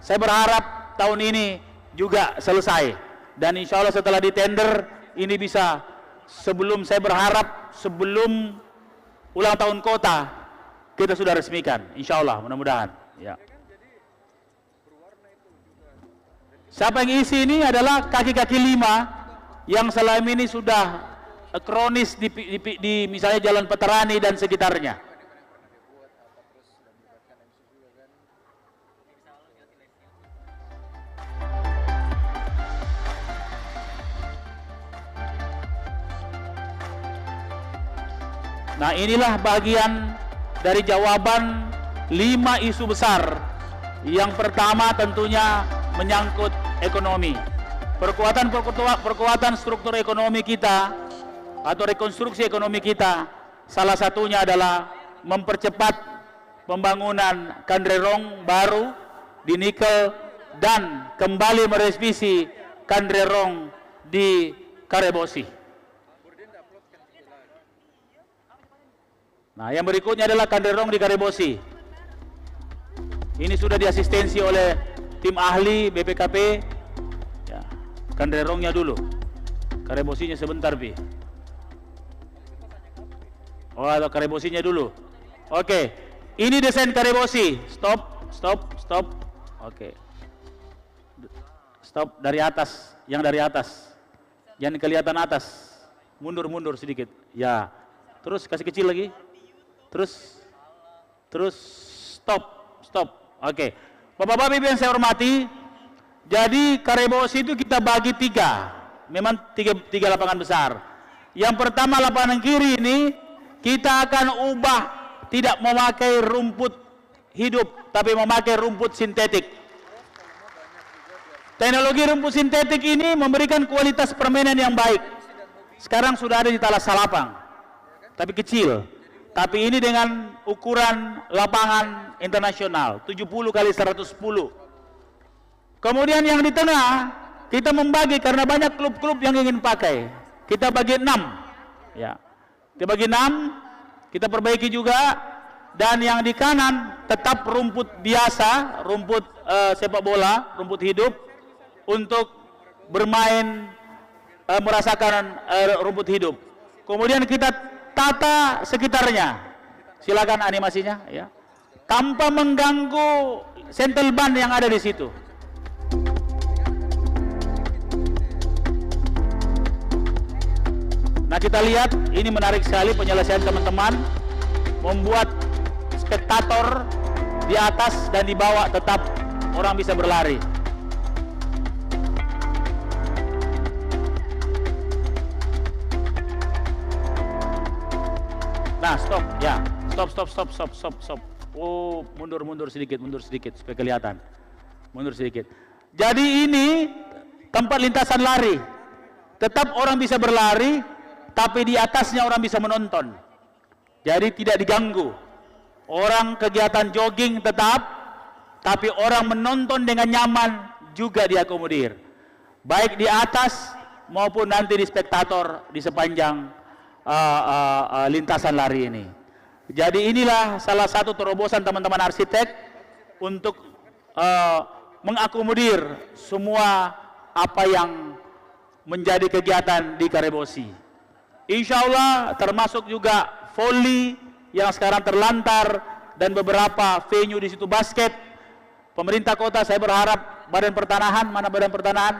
Saya berharap tahun ini juga selesai. Dan insya Allah setelah ditender, ini bisa saya berharap sebelum ulang tahun kota kita sudah resmikan, insya Allah, mudah-mudahan. Ya. Siapa yang isi ini adalah kaki-kaki lima yang selama ini sudah kronis di misalnya Jalan Peterani dan sekitarnya. Nah, inilah bagian dari jawaban 5 isu besar. Yang pertama tentunya menyangkut ekonomi. Perkuatan struktur ekonomi kita atau rekonstruksi ekonomi kita, salah satunya adalah mempercepat pembangunan Kanderong baru di nikel dan kembali merevisi Kanderong di Karebosi. Nah, yang berikutnya adalah Kanderong di Karebosi. Ini sudah diasistensi oleh tim ahli BPKP. Ya, Kanderongnya dulu. Karebosinya sebentar, Pi. Oh, atau Karebosinya dulu. Oke. Ini desain Karebosi. Stop. Oke. Stop dari atas, yang dari atas. Jangan kelihatan atas. Mundur sedikit. Ya. Terus kasih kecil lagi. Terus stop. Oke. Bapak-bapak Ibu yang saya hormati, jadi Karebosi itu kita bagi 3. Memang tiga lapangan besar. Yang pertama lapangan kiri ini kita akan ubah, tidak memakai rumput hidup, tapi memakai rumput sintetik. Teknologi rumput sintetik ini memberikan kualitas permainan yang baik. Sekarang sudah ada di Talas Salapang, tapi kecil. Tapi ini dengan ukuran lapangan internasional 70 kali 110. Kemudian yang di tengah kita membagi karena banyak klub-klub yang ingin pakai. Kita bagi 6. Ya. Kita bagi 6, kita perbaiki juga. Dan yang di kanan tetap rumput biasa, rumput sepak bola, rumput hidup untuk bermain merasakan rumput hidup. Kemudian kita tata sekitarnya, silakan animasinya, ya, tanpa mengganggu sentel ban yang ada di situ. Nah, kita lihat ini menarik sekali penyelesaian teman-teman, membuat spektator di atas dan di bawah tetap orang bisa berlari. Nah, stop, ya, stop. Oh, mundur sedikit supaya kelihatan. Mundur sedikit. Jadi ini tempat lintasan lari. Tetap orang bisa berlari, tapi di atasnya orang bisa menonton. Jadi tidak diganggu. Orang kegiatan jogging tetap, tapi orang menonton dengan nyaman juga diakomodir. Baik di atas maupun nanti di spektator di sepanjang lintasan lari ini. Jadi inilah salah satu terobosan teman-teman arsitek untuk mengakomodir semua apa yang menjadi kegiatan di Karebosi. Insya Allah termasuk juga volley yang sekarang terlantar dan beberapa venue di situ basket. Pemerintah kota saya berharap Badan Pertanahan, mana Badan Pertanahan,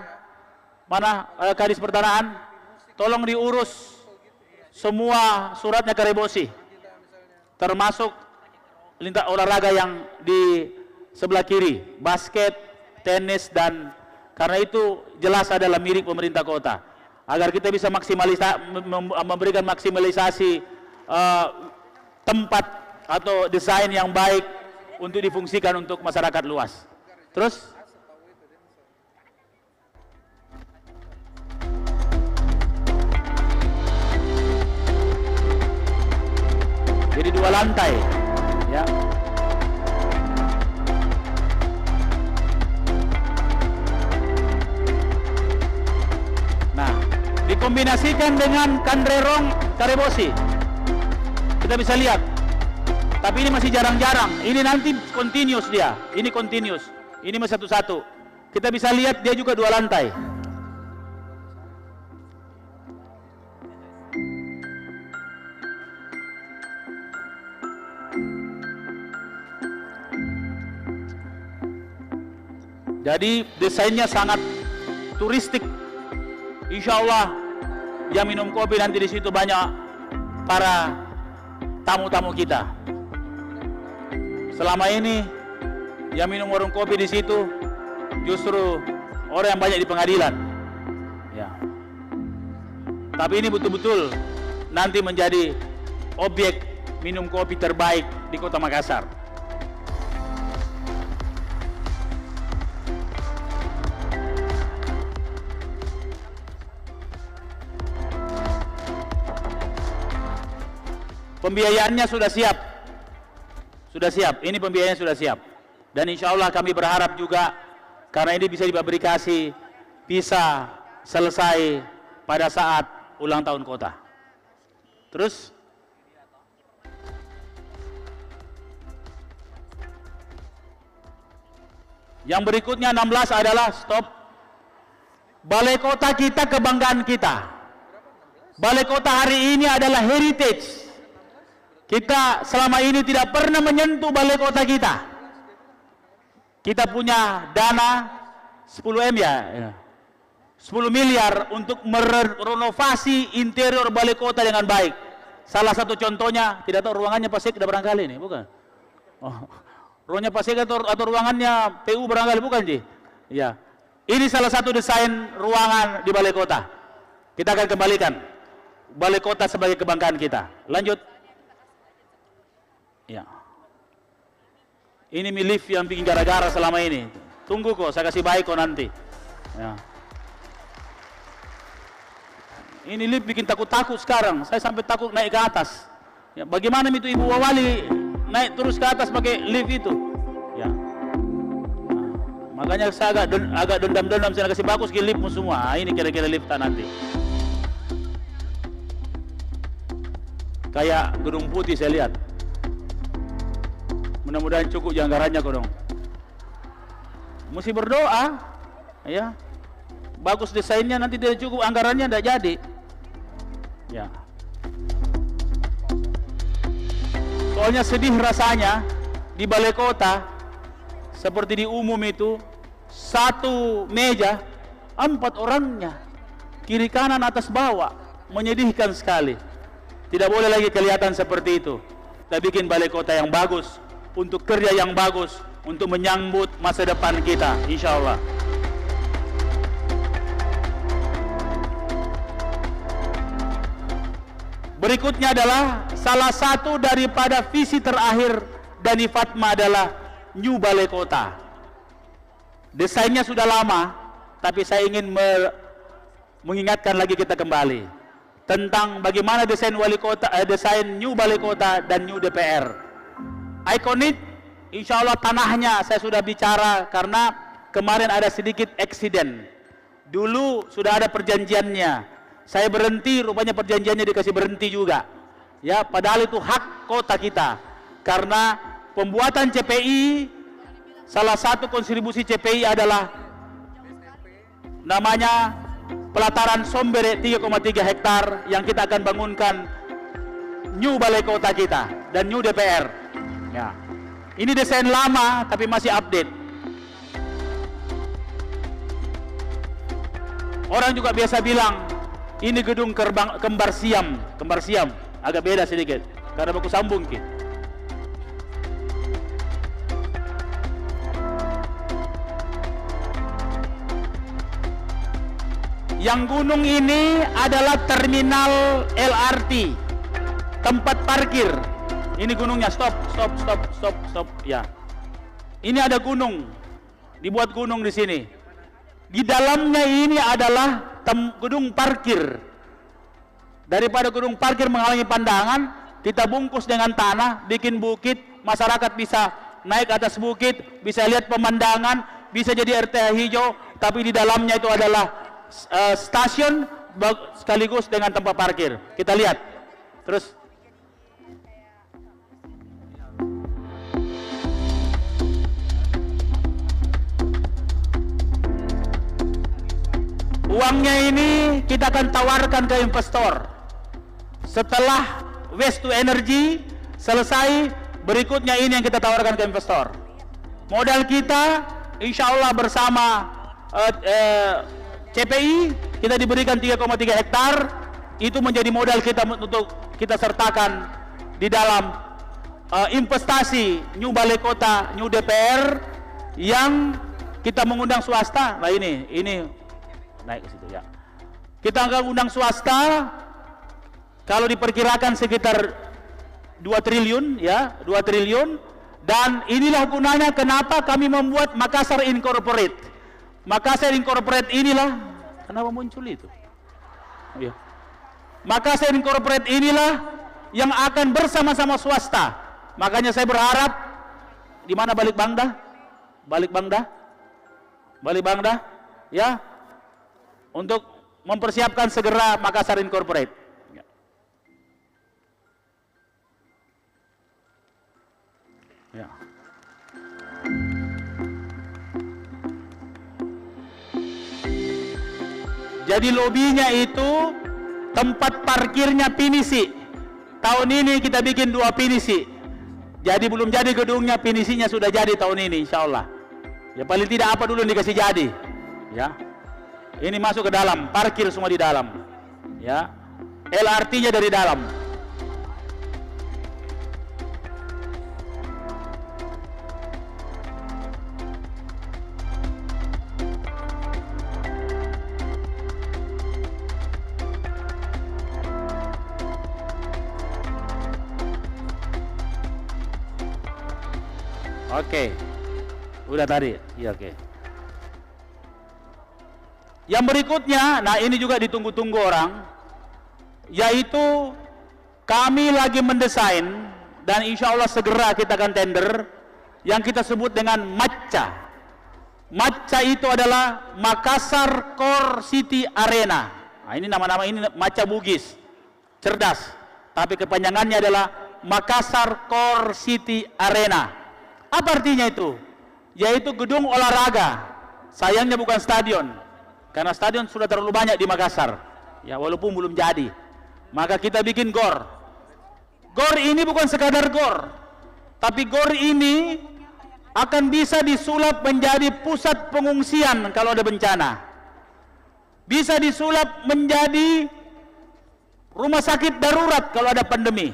mana Kadis Pertanahan, tolong diurus semua suratnya Karebosi, termasuk lintas olahraga yang di sebelah kiri, basket, tenis, dan karena itu jelas adalah milik pemerintah kota. Agar kita bisa memberikan maksimalisasi tempat atau desain yang baik untuk difungsikan untuk masyarakat luas. Terus jadi 2 lantai, ya. Nah, dikombinasikan dengan Kandrerong Karebosi, kita bisa lihat. Tapi ini masih jarang-jarang. Ini nanti continuous dia. Ini continuous. Ini masih satu-satu. Kita bisa lihat dia juga 2 lantai. Jadi desainnya sangat turistik. Insya Allah yang minum kopi nanti di situ banyak para tamu-tamu kita. Selama ini yang minum warung kopi di situ justru orang yang banyak di pengadilan. Ya. Tapi ini betul-betul nanti menjadi objek minum kopi terbaik di Kota Makassar. Pembiayaannya sudah siap. Ini pembiayaannya sudah siap. Dan insya Allah kami berharap juga karena ini bisa dipabrikasi, bisa selesai pada saat ulang tahun kota. Terus yang berikutnya 16 adalah stop. Balai kota kita kebanggaan kita. Balai kota hari ini adalah heritage. Kita selama ini tidak pernah menyentuh balai kota kita. Kita punya dana 10 M ya, 10 miliar untuk merenovasi interior balai kota dengan baik. Salah satu contohnya, tidak tahu ruangannya Pak Sek sudah barangkali ini, bukan? Oh, ruangannya Pak Sek atau ruangannya PU barangkali, bukan Ji? Ya, ini salah satu desain ruangan di balai kota. Kita akan kembalikan balai kota sebagai kebanggaan kita. Lanjut. Ya. Ini lift yang bikin gara-gara selama ini. Tunggu kok, saya kasih baik kok nanti. Ya. Ini lift bikin takut-takut sekarang. Saya sampai takut naik ke atas. Ya, bagaimana itu Ibu Wawali naik terus ke atas pakai lift itu? Ya. Nah, makanya saya agak dendam-dendam, saya kasih bagus ke liftmu semua. Nah, ini kira-kira liftnya nanti. Kayak Gedung Putih saya lihat. Mudah-mudahan cukup anggarannya kok dong. Mesti berdoa, ya. Bagus desainnya, nanti tidak cukup anggarannya, tidak jadi. Ya. Soalnya sedih rasanya di balai kota seperti di umum itu 1 meja 4 orangnya, kiri kanan atas bawah. menyedihkan sekali. Tidak boleh lagi kelihatan seperti itu. Kita bikin balai kota yang bagus, untuk kerja yang bagus, untuk menyambut masa depan kita, insya Allah. Berikutnya adalah salah satu daripada visi terakhir Dani Fatma adalah New Balai Kota. Desainnya sudah lama, tapi saya ingin mengingatkan lagi kita kembali tentang bagaimana desain wali kota, desain New Balai Kota dan New DPR. Ikonik, insya Allah tanahnya saya sudah bicara karena kemarin ada sedikit eksiden. Dulu sudah ada perjanjiannya. Saya berhenti, rupanya perjanjiannya dikasih berhenti juga. Ya, padahal itu hak kota kita. Karena pembuatan CPI, salah satu kontribusi CPI adalah namanya pelataran Sombere 3,3 hektar yang kita akan bangunkan New Balai Kota kita dan New DPR. Ya. Ini desain lama tapi masih update. Orang juga biasa bilang ini gedung kembar siam, agak beda sedikit karena baku sambung ki. Yang gunung ini adalah terminal LRT, tempat parkir. Ini gunungnya, stop. Ya, ini ada gunung, dibuat gunung di sini. Di dalamnya ini adalah gedung parkir. Daripada gedung parkir menghalangi pandangan, kita bungkus dengan tanah, bikin bukit, masyarakat bisa naik atas bukit, bisa lihat pemandangan, bisa jadi RT hijau, tapi di dalamnya itu adalah stasiun sekaligus dengan tempat parkir. Kita lihat terus. Uangnya ini kita akan tawarkan ke investor. Setelah waste to energy selesai, berikutnya ini yang kita tawarkan ke investor. Modal kita insya Allah bersama CPI kita diberikan 3,3 hektar. Itu menjadi modal kita untuk kita sertakan di dalam investasi New Balai Kota, New DPR yang kita mengundang swasta. Nah ini naik ke situ ya. Kita akan undang swasta, kalau diperkirakan sekitar 2 triliun ya, 2 triliun. Dan inilah gunanya kenapa kami membuat Makassar Incorporate. Makassar Incorporate inilah kenapa muncul itu? Ya. Makassar Incorporate inilah yang akan bersama-sama swasta. Makanya saya berharap di mana Balik Bangda, ya, untuk mempersiapkan segera Makassar Incorporate. Ya. Ya. Jadi lobinya itu tempat parkirnya pinisi. Tahun ini kita bikin 2 pinisi. Jadi belum jadi gedungnya, pinisinya sudah jadi tahun ini insya Allah. Ya paling tidak apa dulu yang dikasih jadi. Ya. Ini masuk ke dalam, parkir semua di dalam. Ya. LRT-nya dari dalam. Oke. Udah tadi. Iya, oke. Yang berikutnya, nah ini juga ditunggu-tunggu orang, yaitu kami lagi mendesain dan insya Allah segera kita akan tender yang kita sebut dengan MACA. MACA itu adalah Makassar Core City Arena. Nah, ini nama-nama ini MACA Bugis, cerdas, tapi kepanjangannya adalah Makassar Core City Arena. Apa artinya itu? Yaitu gedung olahraga. Sayangnya bukan stadion. Karena stadion sudah terlalu banyak di Makassar. Ya, walaupun belum jadi. Maka kita bikin GOR. GOR ini bukan sekadar GOR. Tapi GOR ini akan bisa disulap menjadi pusat pengungsian kalau ada bencana. Bisa disulap menjadi rumah sakit darurat kalau ada pandemi,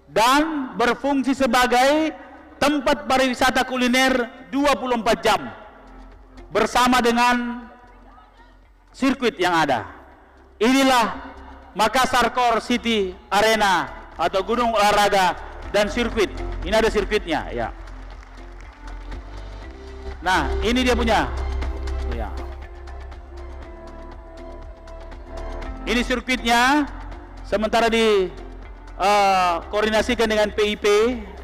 dan berfungsi sebagai tempat pariwisata kuliner 24 jam bersama dengan sirkuit yang ada. Inilah Makassar Core City Arena atau gunung olahraga dan sirkuit. Ini ada sirkuitnya ya. Nah, ini dia punya. Ya. Ini sirkuitnya, sementara di koordinasikan dengan PIP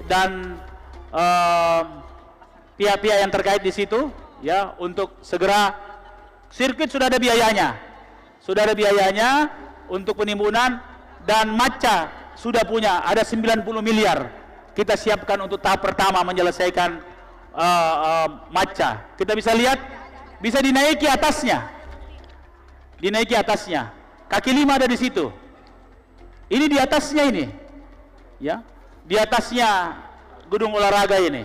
dan pihak-pihak yang terkait di situ ya, untuk segera. Sirkuit sudah ada biayanya. Sudah ada biayanya untuk penimbunan, dan Maca sudah punya ada 90 miliar. Kita siapkan untuk tahap pertama menyelesaikan Maca. Kita bisa lihat, bisa dinaiki atasnya. Dinaiki atasnya. Kaki 5 ada di situ. Ini di atasnya ini. Ya. Di atasnya gedung olahraga ini.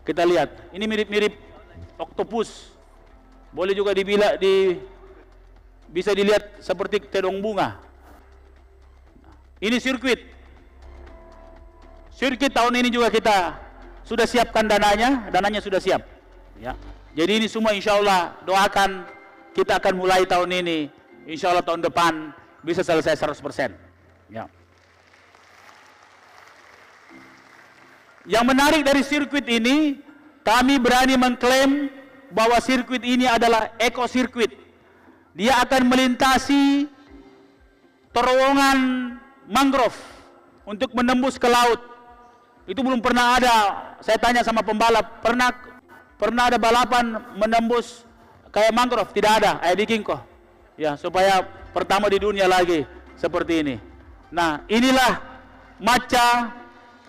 Kita lihat, ini mirip-mirip oktopus. Boleh juga bisa dilihat seperti terong bunga. Ini sirkuit. Sirkuit tahun ini juga kita sudah siapkan dananya sudah siap. Ya. Jadi ini semua insya Allah doakan, kita akan mulai tahun ini, insya Allah tahun depan bisa selesai 100%. Ya. Yang menarik dari sirkuit ini, kami berani mengklaim bahwa sirkuit ini adalah eco sirkuit. Dia akan melintasi terowongan mangrove untuk menembus ke laut. Itu belum pernah ada. Saya tanya sama pembalap, pernah ada balapan menembus kayak mangrove? Tidak ada. Ayo bikin kok. Ya, supaya pertama di dunia lagi seperti ini. Nah, inilah Maca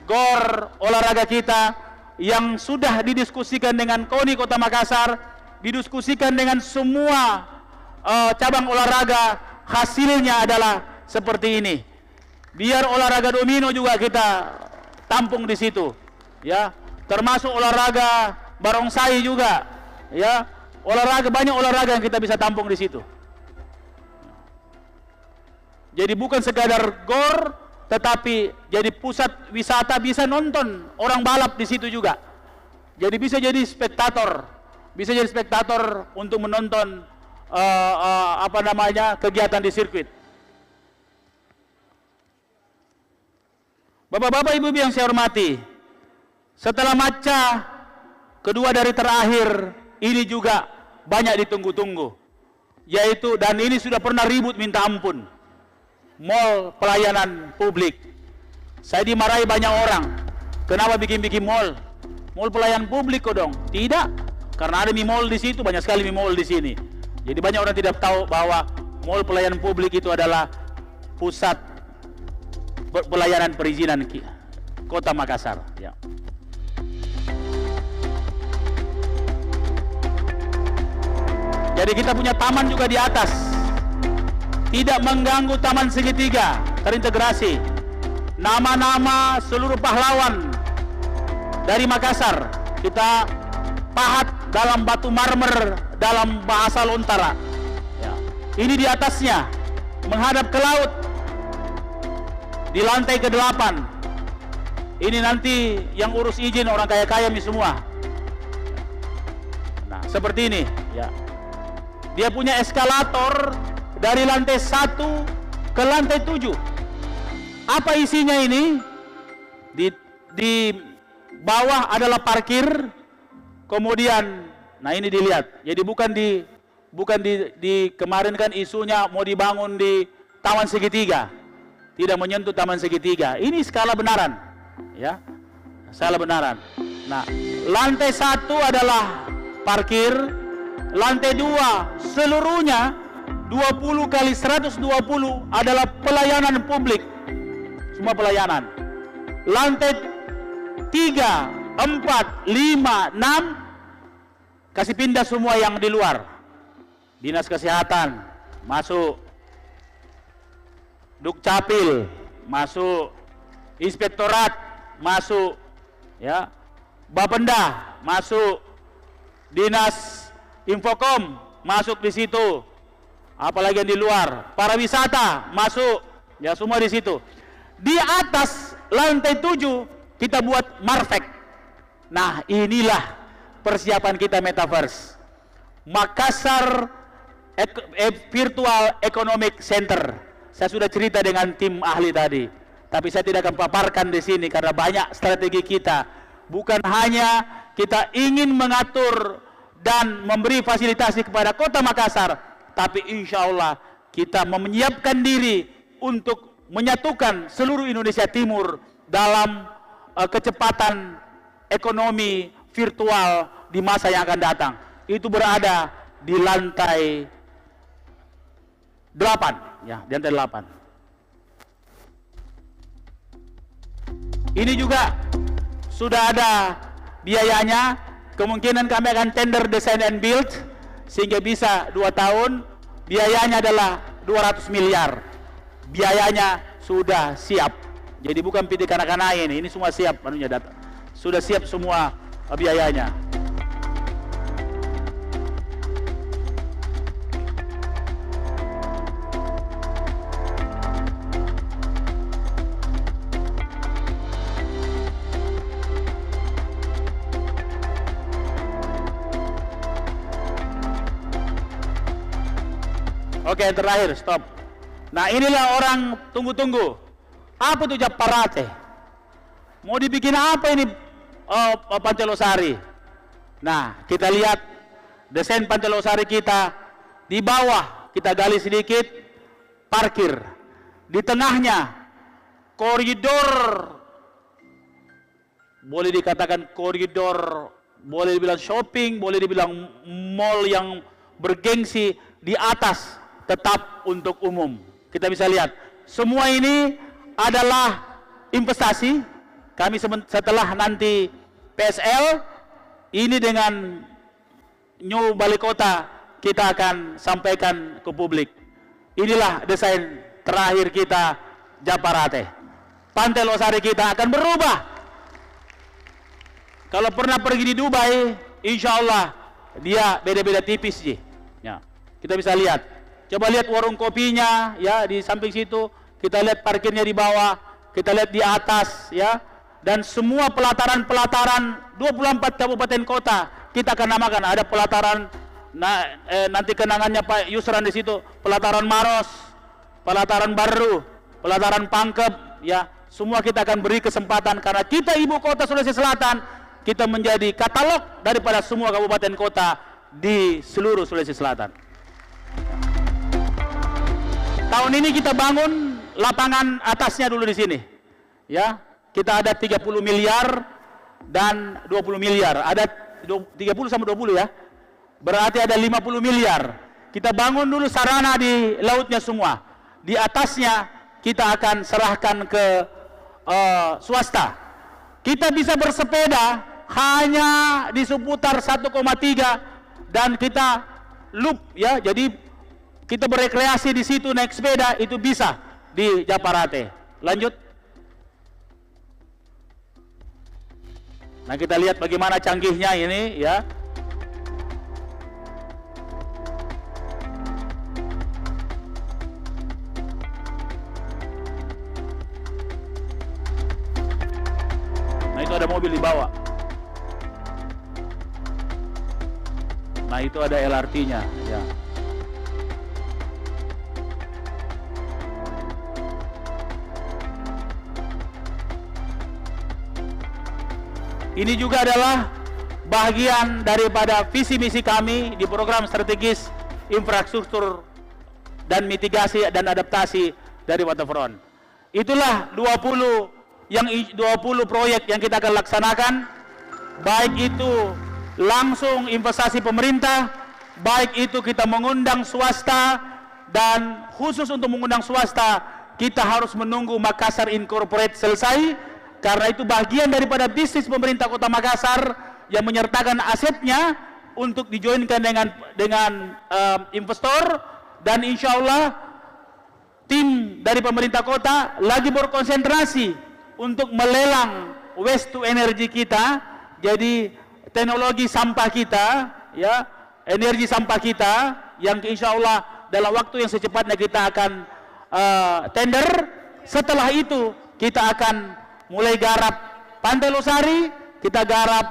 GOR olahraga kita yang sudah didiskusikan dengan KONI Kota Makassar, didiskusikan dengan semua cabang olahraga. Hasilnya adalah seperti ini. Biar olahraga domino juga kita tampung di situ, ya. Termasuk olahraga barongsai juga, ya. Banyak olahraga yang kita bisa tampung di situ. Jadi bukan sekadar GOR, tetapi jadi pusat wisata, bisa nonton orang balap di situ juga. Jadi bisa jadi spektator, untuk menonton kegiatan di sirkuit. Bapak-bapak, ibu-ibu yang saya hormati, setelah Maca kedua dari terakhir ini juga banyak ditunggu-tunggu, yaitu, dan ini sudah pernah ribut minta ampun, mall pelayanan publik. Saya dimarahi banyak orang, kenapa bikin mall pelayanan publik kok dong? Tidak, karena ada mall di situ, banyak sekali mall di sini. Jadi banyak orang tidak tahu bahwa mall pelayanan publik itu adalah pusat pelayanan perizinan Kota Makassar. Ya. Jadi kita punya taman juga di atas, tidak mengganggu taman segitiga, terintegrasi. Nama-nama seluruh pahlawan dari Makassar kita pahat dalam batu marmer dalam bahasa Lontara. Ya. Ini di atasnya menghadap ke laut. Di lantai ke-8 ini nanti yang urus izin orang kaya-kaya ini semua. Nah, seperti ini ya. Dia punya eskalator dari lantai 1 ke lantai 7. Apa isinya ini? Di bawah adalah parkir. Kemudian, nah ini dilihat. Jadi bukan di kemarin kan isunya mau dibangun di Taman Segitiga. Tidak menyentuh Taman Segitiga. Ini skala benaran, ya, skala benaran. Nah, lantai 1 adalah parkir, lantai 2 seluruhnya 20 kali 120 adalah pelayanan publik, semua pelayanan. Lantai 3, 4, 5, 6 kasih pindah semua yang di luar. Dinas Kesehatan masuk, Dukcapil masuk, Inspektorat masuk, ya, Bapenda masuk, Dinas Infokom masuk di situ. Apalagi yang di luar, para wisata masuk, Ya, semua di situ. Di atas lantai 7 kita buat Marfek. Nah, inilah persiapan kita Metaverse. Makassar Virtual Economic Center. Saya sudah cerita dengan tim ahli tadi, tapi saya tidak akan paparkan di sini karena banyak strategi kita. Bukan hanya kita ingin mengatur dan memberi fasilitasi kepada Kota Makassar, tapi insya Allah kita menyiapkan diri untuk menyatukan seluruh Indonesia Timur dalam kecepatan ekonomi virtual di masa yang akan datang. Itu berada di lantai 8, ya, di lantai 8. Ini juga sudah ada biayanya. Kemungkinan kami akan tender design and build sehingga bisa 2 tahun. Biayanya adalah 200 miliar. Biayanya sudah siap. Jadi bukan pitik kanak-kanak ini semua siap anunya data. Sudah siap semua biayanya. Oke, yang terakhir, stop. Nah, inilah orang tunggu-tunggu. Apa itu Japarate? Mau dibikin apa ini Pantelosari? Nah, kita lihat desain Pantelosari kita. Di bawah kita gali sedikit, parkir. Di tengahnya koridor, boleh dikatakan koridor, boleh dibilang shopping, boleh dibilang mall yang bergengsi. Di atas tetap untuk umum. Kita bisa lihat semua ini adalah investasi. Kami setelah nanti PSL ini dengan New Bali Kota kita akan sampaikan ke publik. Inilah desain terakhir kita Japarate. Pantai Losari kita akan berubah. Kalau pernah pergi di Dubai, insya Allah dia beda-beda tipis sih. Ya, kita bisa lihat. Coba lihat warung kopinya, ya, di samping situ. Kita lihat parkirnya di bawah, kita lihat di atas, ya. Dan semua pelataran-pelataran 24 kabupaten kota kita akan namakan. Ada pelataran, nanti kenangannya Pak Yusran di situ. Pelataran Maros, pelataran Baru, pelataran Pangkep, ya. Semua kita akan beri kesempatan karena kita ibu kota Sulawesi Selatan. Kita menjadi katalog daripada semua kabupaten kota di seluruh Sulawesi Selatan. Tahun ini kita bangun lapangan atasnya dulu di sini. Ya, kita ada 30 miliar dan 20 miliar. Ada 30 sama 20 ya. Berarti ada 50 miliar. Kita bangun dulu sarana di lautnya semua. Di atasnya kita akan serahkan ke swasta. Kita bisa bersepeda hanya di seputar 1,3 dan kita loop, ya. Jadi kita berekreasi di situ naik sepeda itu bisa di Japarate. Lanjut. Nah, kita lihat bagaimana canggihnya ini, ya. Nah, itu ada mobil di bawah. Nah, itu ada LRT-nya, ya. Ini juga adalah bagian daripada visi misi kami di program strategis infrastruktur dan mitigasi dan adaptasi dari Waterfront. Itulah 20 proyek yang kita akan laksanakan, baik itu langsung investasi pemerintah, baik itu kita mengundang swasta, dan khusus untuk mengundang swasta kita harus menunggu Makassar Incorporate selesai. Karena itu bagian daripada bisnis pemerintah Kota Makassar yang menyertakan asetnya untuk dijoinkan dengan investor, dan insya Allah tim dari pemerintah kota lagi berkonsentrasi untuk melelang waste to energy kita. Jadi teknologi sampah kita, ya, energi sampah kita yang insya Allah dalam waktu yang secepatnya kita akan tender. Setelah itu kita akan mulai garap Pantai Losari, kita garap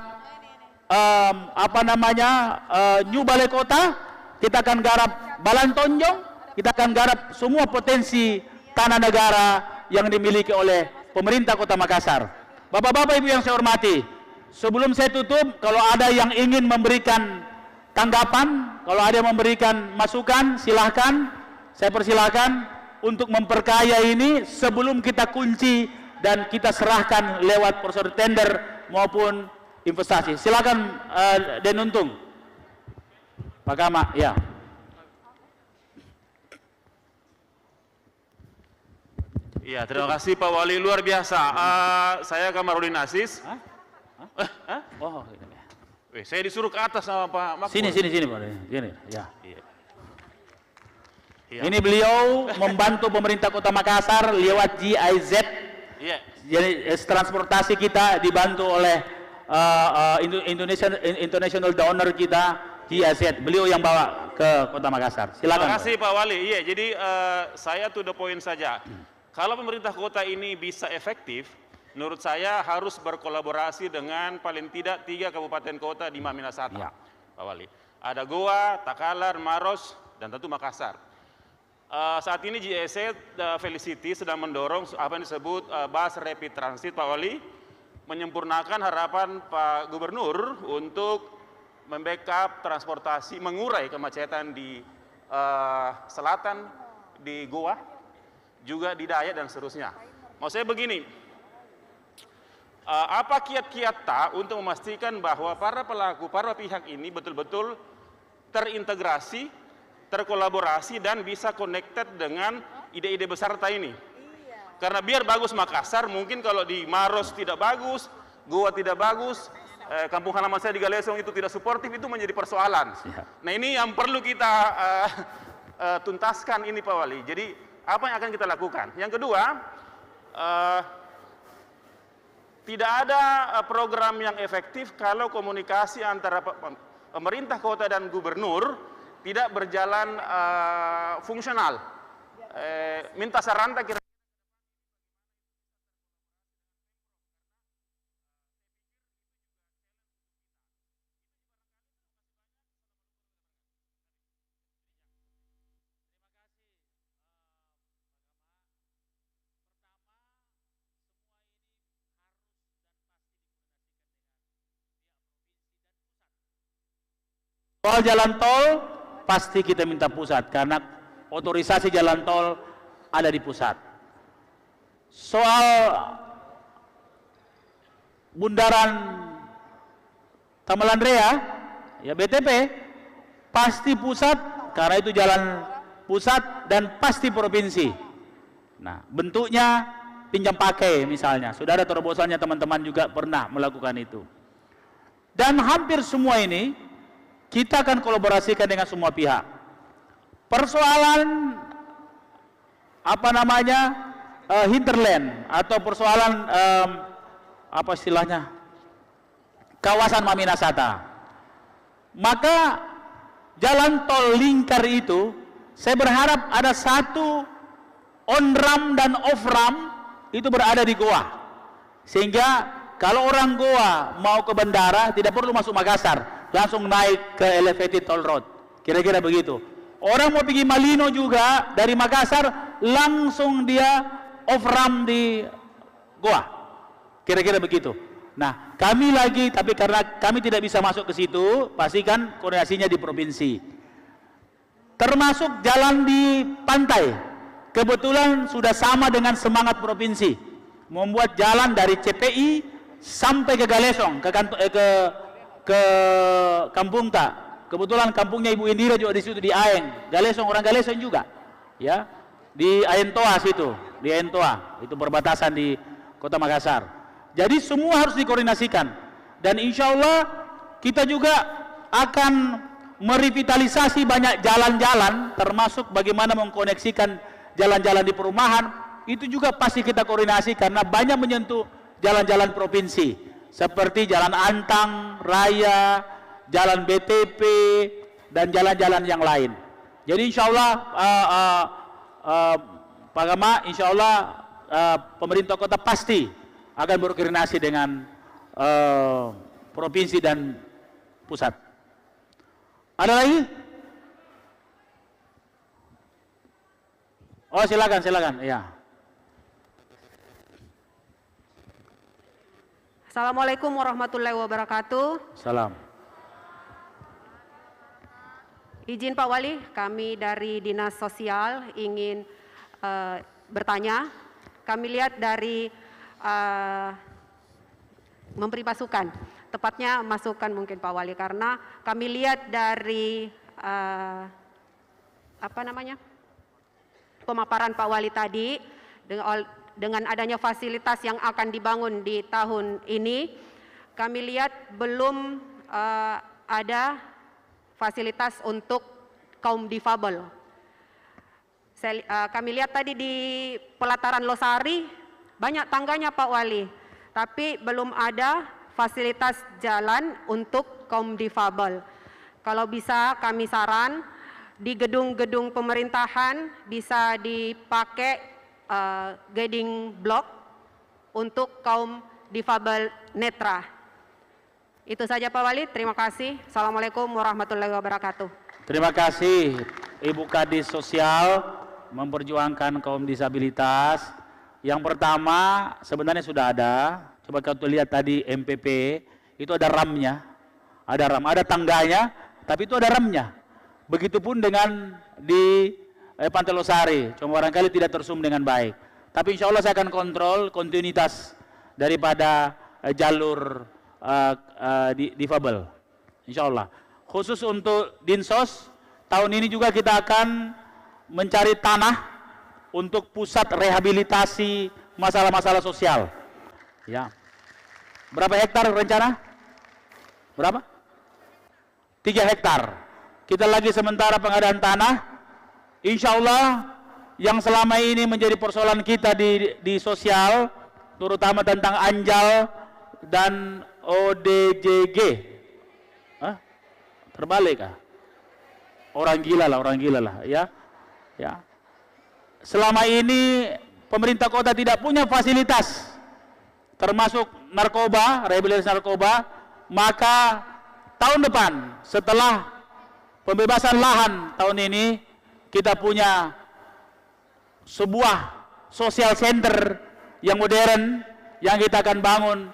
New Balai Kota, kita akan garap Balantonjong, kita akan garap semua potensi tanah negara yang dimiliki oleh pemerintah Kota Makassar. Bapak-bapak, Ibu yang saya hormati, sebelum saya tutup, kalau ada yang ingin memberikan tanggapan, kalau ada yang memberikan masukan, silahkan, saya persilahkan untuk memperkaya ini sebelum kita kunci dan kita serahkan lewat prosedur tender maupun investasi. Silakan Den Untung, Pak Kama, ya. Iya, terima kasih Pak Wali, luar biasa. Saya Kamarudin Aziz. Oh, Saya disuruh ke atas sama Pak Makmur. sini Pak, sini, ya. Iya. Ini beliau membantu pemerintah Kota Makassar lewat GIZ. Iya. Jadi transportasi kita dibantu oleh international donor kita GIZ. Beliau yang bawa ke Kota Makassar. Silakan. Terima kasih Pak Wali. Iya, jadi saya to the point saja. Kalau pemerintah kota ini bisa efektif, menurut saya harus berkolaborasi dengan paling tidak 3 kabupaten kota di Minahasa, Ya. Pak Wali. Ada Goa, Takalar, Maros, dan tentu Makassar. Saat ini GIZ Felicity sedang mendorong apa yang disebut bus rapid transit, Pak Wali, menyempurnakan harapan Pak Gubernur untuk membackup transportasi, mengurai kemacetan di selatan, di Goa, juga di Dayak dan seterusnya. Mau saya begini, apa kiat-kiat untuk memastikan bahwa para pelaku, para pihak ini betul-betul terintegrasi, terkolaborasi, dan bisa connected dengan ide-ide besar ini. Karena biar bagus Makassar, mungkin kalau di Maros tidak bagus, Goa tidak bagus, kampung halaman saya di Galesong itu tidak suportif, itu menjadi persoalan. Nah, ini yang perlu kita tuntaskan ini Pak Wali. Jadi apa yang akan kita lakukan? Yang kedua, tidak ada program yang efektif kalau komunikasi antara pemerintah kota dan gubernur tidak berjalan fungsional. Minta saran kira soal jalan tol pasti kita minta pusat karena otorisasi jalan tol ada di pusat. Soal bundaran Tamalan Rea, ya BTP pasti pusat karena itu jalan pusat dan pasti provinsi. Nah, bentuknya pinjam pakai misalnya. Sudah ada terobosannya, teman-teman juga pernah melakukan itu. Dan hampir semua ini kita akan kolaborasikan dengan semua pihak. Persoalan hinterland atau persoalan apa istilahnya kawasan Maminasata. Maka jalan tol lingkar itu saya berharap ada satu on ramp dan off ramp itu berada di Goa, sehingga kalau orang Goa mau ke bandara tidak perlu masuk Makassar, langsung naik ke elevated toll road, kira-kira begitu. Orang mau pergi Malino juga dari Makassar langsung dia off ramp di Goa, kira-kira begitu. Nah, kami lagi, tapi karena kami tidak bisa masuk ke situ, pastikan koordinasinya di provinsi. Termasuk jalan di pantai, kebetulan sudah sama dengan semangat provinsi, membuat jalan dari CPI sampai ke Galesong, ke Kampung Tak. Kebetulan kampungnya Ibu Indira juga di situ di Aeng, Galesong, orang Galesong juga, ya, di Aentoa situ, di Aentoa, itu perbatasan di Kota Makassar. Jadi semua harus dikoordinasikan, dan insya Allah kita juga akan merevitalisasi banyak jalan-jalan, termasuk bagaimana mengkoneksikan jalan-jalan di perumahan. Itu juga pasti kita koordinasi karena banyak menyentuh jalan-jalan provinsi seperti Jalan Antang Raya, Jalan BTP, dan jalan-jalan yang lain. Jadi insya Allah Pak Gama, insya Allah pemerintah kota pasti akan berkoordinasi dengan provinsi dan pusat. Ada lagi? Oh, silakan, ya. Assalamualaikum warahmatullahi wabarakatuh. Salam. Izin Pak Wali, kami dari Dinas Sosial ingin bertanya. Kami lihat dari memberi masukan, tepatnya masukan mungkin Pak Wali, karena kami lihat dari pemaparan Pak Wali tadi dengan adanya fasilitas yang akan dibangun di tahun ini, kami lihat belum ada fasilitas untuk kaum difabel. Kami lihat tadi di pelataran Losari banyak tangganya Pak Wali, tapi belum ada fasilitas jalan untuk kaum difabel. Kalau bisa kami saran di gedung-gedung pemerintahan bisa dipakai guiding block untuk kaum difabel netra. Itu saja Pak Wali, terima kasih. Assalamualaikum warahmatullahi wabarakatuh. Terima kasih Ibu Kadis Sosial memperjuangkan kaum disabilitas. Yang pertama sebenarnya sudah ada, coba kau lihat tadi MPP, itu ada ramnya, ada tangganya, tapi itu ada ramnya. Begitupun dengan di Pantai Losari, cuma barangkali tidak tersum dengan baik. Tapi insya Allah saya akan kontrol kontinuitas daripada jalur difabel, insya Allah. Khusus untuk Dinsos, tahun ini juga kita akan mencari tanah untuk pusat rehabilitasi masalah-masalah sosial. Ya, berapa hektar rencana? Berapa? 3 hektar. Kita lagi sementara pengadaan tanah. Insya Allah yang selama ini menjadi persoalan kita di sosial, terutama tentang Anjal dan ODJG. Hah? Terbalik kah? Orang gila lah, ya. Selama ini pemerintah kota tidak punya fasilitas, termasuk narkoba, rehabilitasi narkoba, maka tahun depan setelah pembebasan lahan tahun ini, kita punya sebuah social center yang modern yang kita akan bangun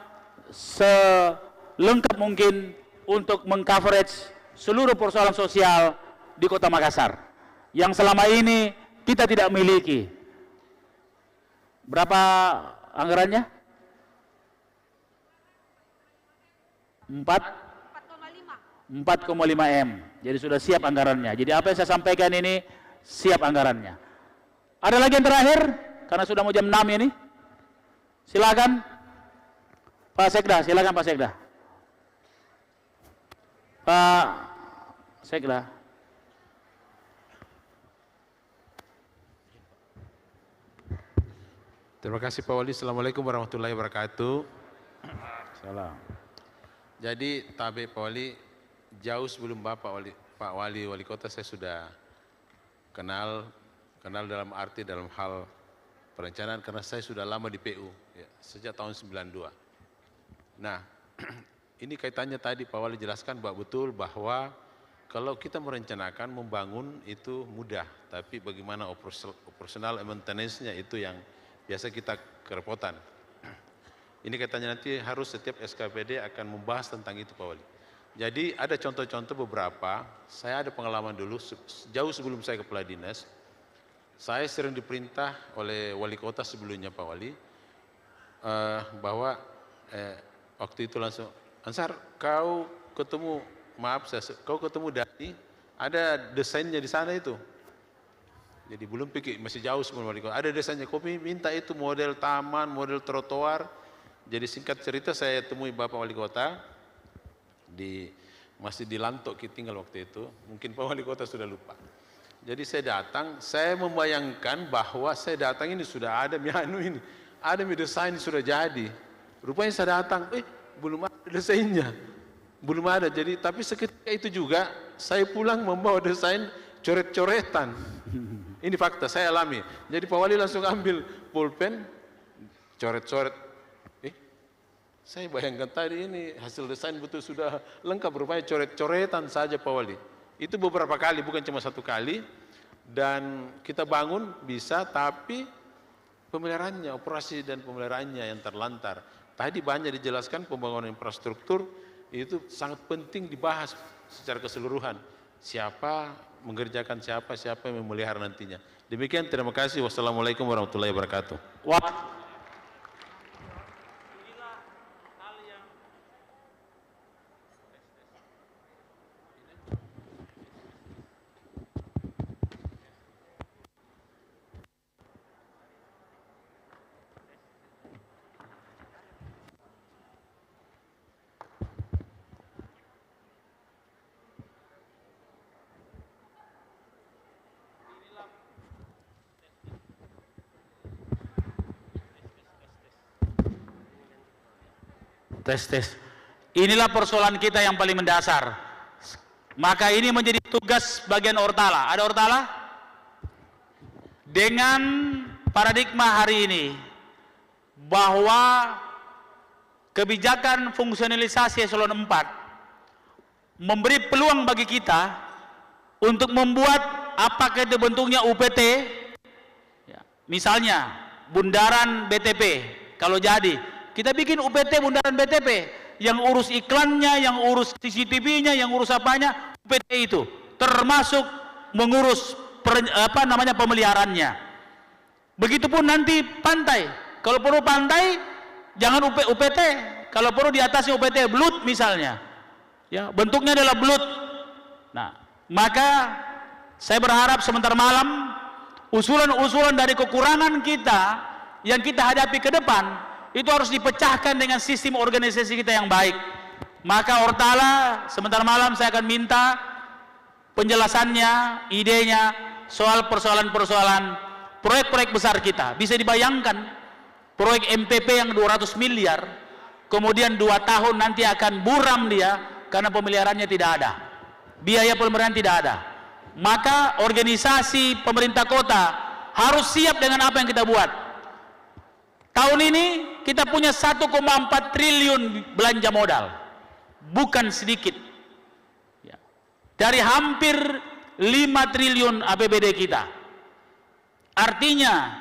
selengkap mungkin untuk mengcoverage seluruh persoalan sosial di Kota Makassar yang selama ini kita tidak miliki. Berapa anggarannya? 4,5 M. Jadi sudah siap anggarannya. Jadi apa yang saya sampaikan ini siap anggarannya. Ada lagi yang terakhir, karena sudah mau jam 6 ini. Silakan Pak Sekda, silakan Pak Sekda. Pak Sekda. Terima kasih Pak Wali. Assalamualaikum warahmatullahi wabarakatuh. Salam. Jadi Pak Wali, jauh sebelum Pak Wali Wali Kota saya sudah kenal dalam arti dalam hal perencanaan karena saya sudah lama di PU ya, sejak tahun 92. Nah, ini kaitannya tadi Pak Wali jelaskan betul bahwa kalau kita merencanakan membangun itu mudah, tapi bagaimana operasional maintenance-nya itu yang biasa kita kerepotan. Ini kaitannya nanti harus setiap SKPD akan membahas tentang itu Pak Wali. Jadi ada contoh-contoh beberapa, saya ada pengalaman dulu, jauh sebelum saya kepala dinas, saya sering diperintah oleh wali kota sebelumnya Pak Wali, bahwa waktu itu langsung, Ansar kau ketemu, kau ketemu Dani, ada desainnya di sana itu. Jadi belum pikir, masih jauh sebelum wali kota, ada desainnya, kau minta itu model taman, model trotoar. Jadi singkat cerita saya temui Bapak Wali Kota, masih di Lantok kita tinggal waktu itu, mungkin Pak Wali Kota sudah lupa. Jadi saya datang, saya membayangkan bahwa saya datang ini sudah ada ini, ada desain sudah jadi. Rupanya saya datang, belum ada desainnya, belum ada. Jadi tapi seketika itu juga saya pulang membawa desain coret-coretan. Ini fakta, saya alami. Jadi Pak Wali langsung ambil pulpen, coret-coret. Saya bayangkan tadi ini hasil desain betul sudah lengkap, rupanya coret-coretan saja Pak Wali. Itu beberapa kali, bukan cuma satu kali. Dan kita bangun bisa, tapi pemeliharaannya, operasi dan pemeliharaannya yang terlantar. Tadi banyak dijelaskan pembangunan infrastruktur, itu sangat penting dibahas secara keseluruhan. Siapa mengerjakan siapa yang memelihara nantinya. Demikian, terima kasih. Wassalamualaikum warahmatullahi wabarakatuh. Tes. Inilah persoalan kita yang paling mendasar. Maka ini menjadi tugas bagian Ortala. Ada Ortala? Dengan paradigma hari ini bahwa kebijakan fungsionalisasi eselon 4 memberi peluang bagi kita untuk membuat apakah itu bentuknya UPT, ya, misalnya bundaran BTP, kalau jadi kita bikin UPT bundaran BTP, yang urus iklannya, yang urus CCTV-nya, yang urus apanya, UPT itu, termasuk mengurus pemeliharaannya. Begitupun nanti pantai, kalau perlu pantai, jangan UPT, kalau perlu di atasnya UPT, belut misalnya, ya bentuknya adalah belut. Nah, maka saya berharap sebentar malam usulan-usulan dari kekurangan kita yang kita hadapi ke depan itu harus dipecahkan dengan sistem organisasi kita yang baik. Maka Ortala sebentar malam saya akan minta penjelasannya, idenya soal persoalan-persoalan proyek-proyek besar kita. Bisa dibayangkan proyek MPP yang 200 miliar kemudian 2 tahun nanti akan buram dia karena pemeliharaannya tidak ada, biaya pemeliharaan tidak ada. Maka organisasi pemerintah kota harus siap dengan apa yang kita buat. Tahun ini kita punya 1,4 triliun belanja modal, bukan sedikit. Ya. Dari hampir 5 triliun APBD kita. Artinya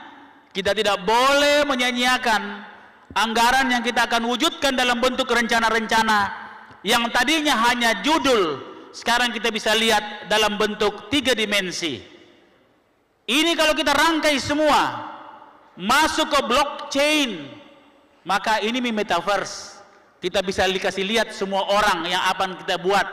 kita tidak boleh menyanyiakan anggaran yang kita akan wujudkan dalam bentuk rencana-rencana yang tadinya hanya judul, sekarang kita bisa lihat dalam bentuk 3 dimensi. Ini kalau kita rangkai semua masuk ke blockchain, maka ini metaverse. Kita bisa dikasih lihat semua orang yang akan kita buat.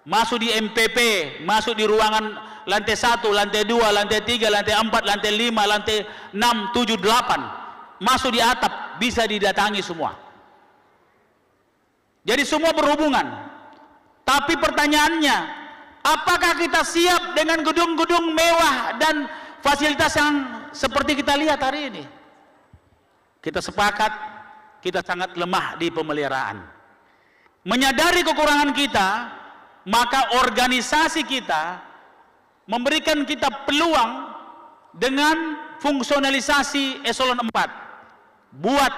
Masuk di MPP, masuk di ruangan lantai 1, lantai 2, lantai 3, lantai 4, lantai 5, lantai 6, 7, 8. Masuk di atap, bisa didatangi semua. Jadi semua berhubungan. Tapi pertanyaannya, apakah kita siap dengan gedung-gedung mewah dan fasilitas yang seperti kita lihat hari ini? Kita sepakat kita sangat lemah di pemeliharaan. Menyadari kekurangan kita, maka organisasi kita memberikan kita peluang dengan fungsionalisasi eselon 4. Buat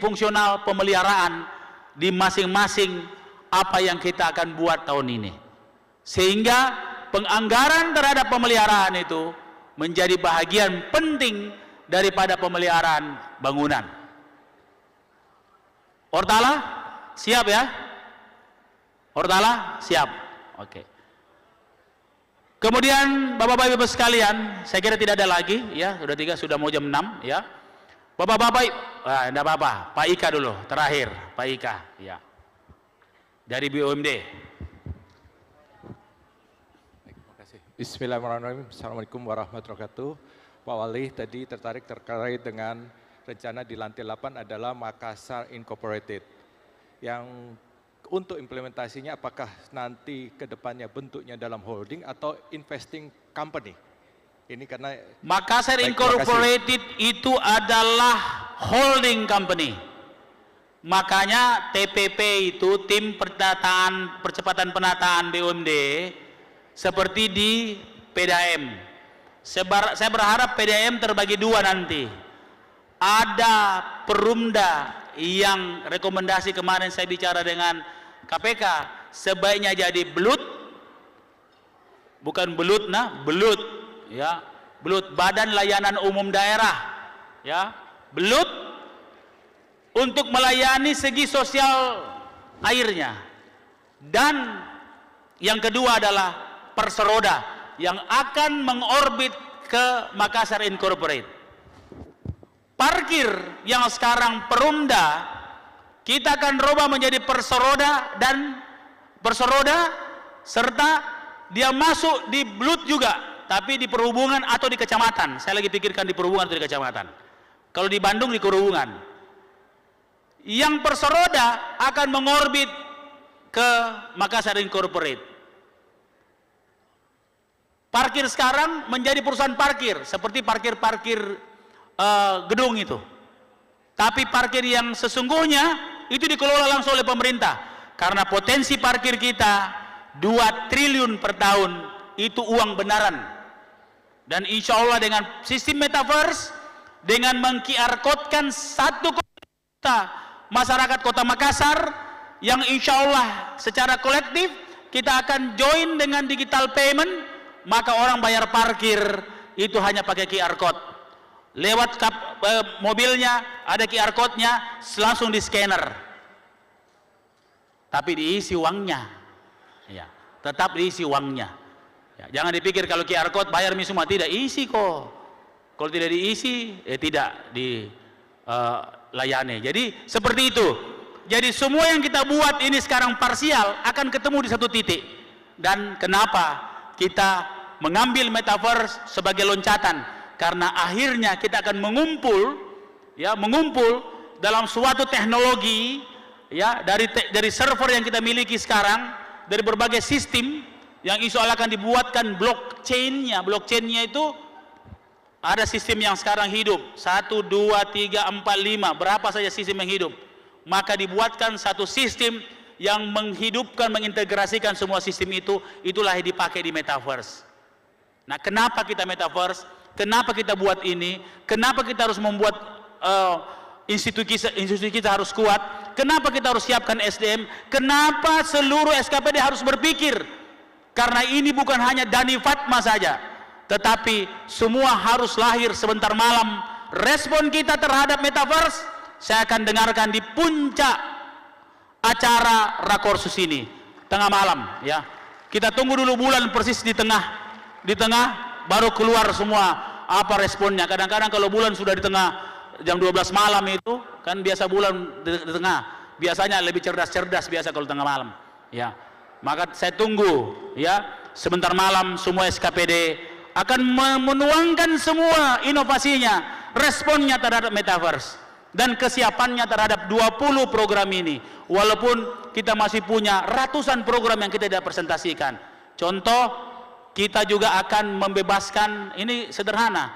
fungsional pemeliharaan di masing-masing apa yang kita akan buat tahun ini. Sehingga penganggaran terhadap pemeliharaan itu menjadi bahagian penting daripada pemeliharaan bangunan. Ortala siap ya? Ortala siap. Oke. Kemudian Bapak-bapak Ibu sekalian, saya kira tidak ada lagi ya, sudah 3, sudah mau jam 6 ya. Bapak-bapak, enggak apa-apa, Pak Ika dulu terakhir, Pak Ika ya. Dari BUMD. Bismillahirrahmanirrahim. Assalamualaikum warahmatullahi wabarakatuh. Pak Wali tadi tertarik terkait dengan rencana di lantai 8 adalah Makassar Incorporated. Yang untuk implementasinya apakah nanti ke depannya bentuknya dalam holding atau investing company? Ini karena Makassar Incorporated itu adalah holding company. Makanya TPP itu tim percepatan penataan BUMD seperti di PDAM. Saya berharap PDAM terbagi dua nanti. Ada Perumda yang rekomendasi kemarin saya bicara dengan KPK, sebaiknya jadi belut, bukan belut, belut, ya, belut, Badan Layanan Umum Daerah, ya, belut, untuk melayani segi sosial airnya. Dan yang kedua adalah Perseroda yang akan mengorbit ke Makassar Incorporate. Parkir yang sekarang Perumda, kita akan rubah menjadi Perseroda, dan Perseroda serta dia masuk di belut juga, tapi di perhubungan atau di kecamatan. Saya lagi pikirkan di perhubungan atau di kecamatan. Kalau di Bandung di perhubungan. Yang Perseroda akan mengorbit ke Makassar Incorporate. Parkir sekarang menjadi perusahaan parkir, seperti parkir-parkir gedung itu. Tapi parkir yang sesungguhnya itu dikelola langsung oleh pemerintah. Karena potensi parkir kita 2 triliun per tahun, itu uang benaran. Dan insya Allah dengan sistem metaverse, dengan meng-QR code-kan 1 kota masyarakat Kota Makassar, yang insya Allah secara kolektif kita akan join dengan digital payment, maka orang bayar parkir itu hanya pakai QR code. Lewat mobilnya ada QR code-nya, langsung di scanner, tapi diisi uangnya, ya, tetap diisi uangnya, ya. Jangan dipikir kalau QR code bayar semua, tidak, isi kok. Kalau tidak diisi tidak dilayani. Jadi seperti itu. Jadi semua yang kita buat ini sekarang parsial akan ketemu di satu titik. Dan kenapa kita mengambil metaverse sebagai loncatan? Karena akhirnya kita akan mengumpul dalam suatu teknologi, ya, dari server yang kita miliki sekarang, dari berbagai sistem yang insya Allah akan dibuatkan blockchain-nya. Blockchain-nya itu ada sistem yang sekarang hidup 1, 2, 3, 4, 5, berapa saja sistem yang hidup. Maka dibuatkan satu sistem yang menghidupkan, mengintegrasikan semua sistem itu, itulah yang dipakai di metaverse. Nah, kenapa kita metaverse? Kenapa kita buat ini? Kenapa kita harus membuat institusi kita harus kuat? Kenapa kita harus siapkan SDM? Kenapa seluruh SKPD harus berpikir? Karena ini bukan hanya Dani Fatma saja, tetapi semua harus lahir sebentar malam. Respon kita terhadap metaverse saya akan dengarkan di puncak acara Rakorsus ini, tengah malam, ya. Kita tunggu dulu bulan persis di tengah baru keluar semua apa responnya. Kadang-kadang kalau bulan sudah di tengah jam 12 malam itu kan biasa bulan di tengah, biasanya lebih cerdas biasa kalau tengah malam, ya. Maka saya tunggu, ya, sebentar malam semua SKPD akan menuangkan semua inovasinya, responnya terhadap metaverse dan kesiapannya terhadap 20 program ini. Walaupun kita masih punya ratusan program yang kita tidak presentasikan. Contoh, kita juga akan membebaskan, ini sederhana,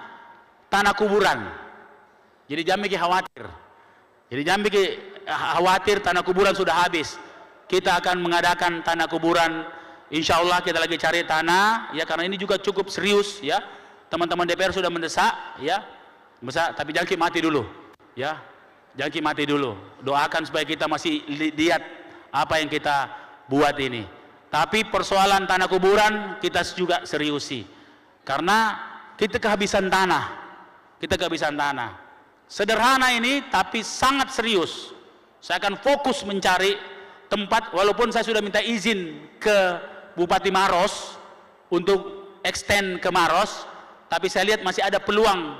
tanah kuburan. Jadi jangan bikin khawatir. Tanah kuburan sudah habis. Kita akan mengadakan tanah kuburan. Insya Allah kita lagi cari tanah, ya, karena ini juga cukup serius, ya. Teman-teman DPR sudah mendesak, ya, tapi jangan mati dulu, ya. Jangan mati dulu. Doakan supaya kita masih lihat apa yang kita buat ini. Tapi persoalan tanah kuburan kita juga seriusi, karena kita kehabisan tanah. Sederhana ini tapi sangat serius. Saya akan fokus mencari tempat, walaupun saya sudah minta izin ke Bupati Maros untuk extend ke Maros, tapi saya lihat masih ada peluang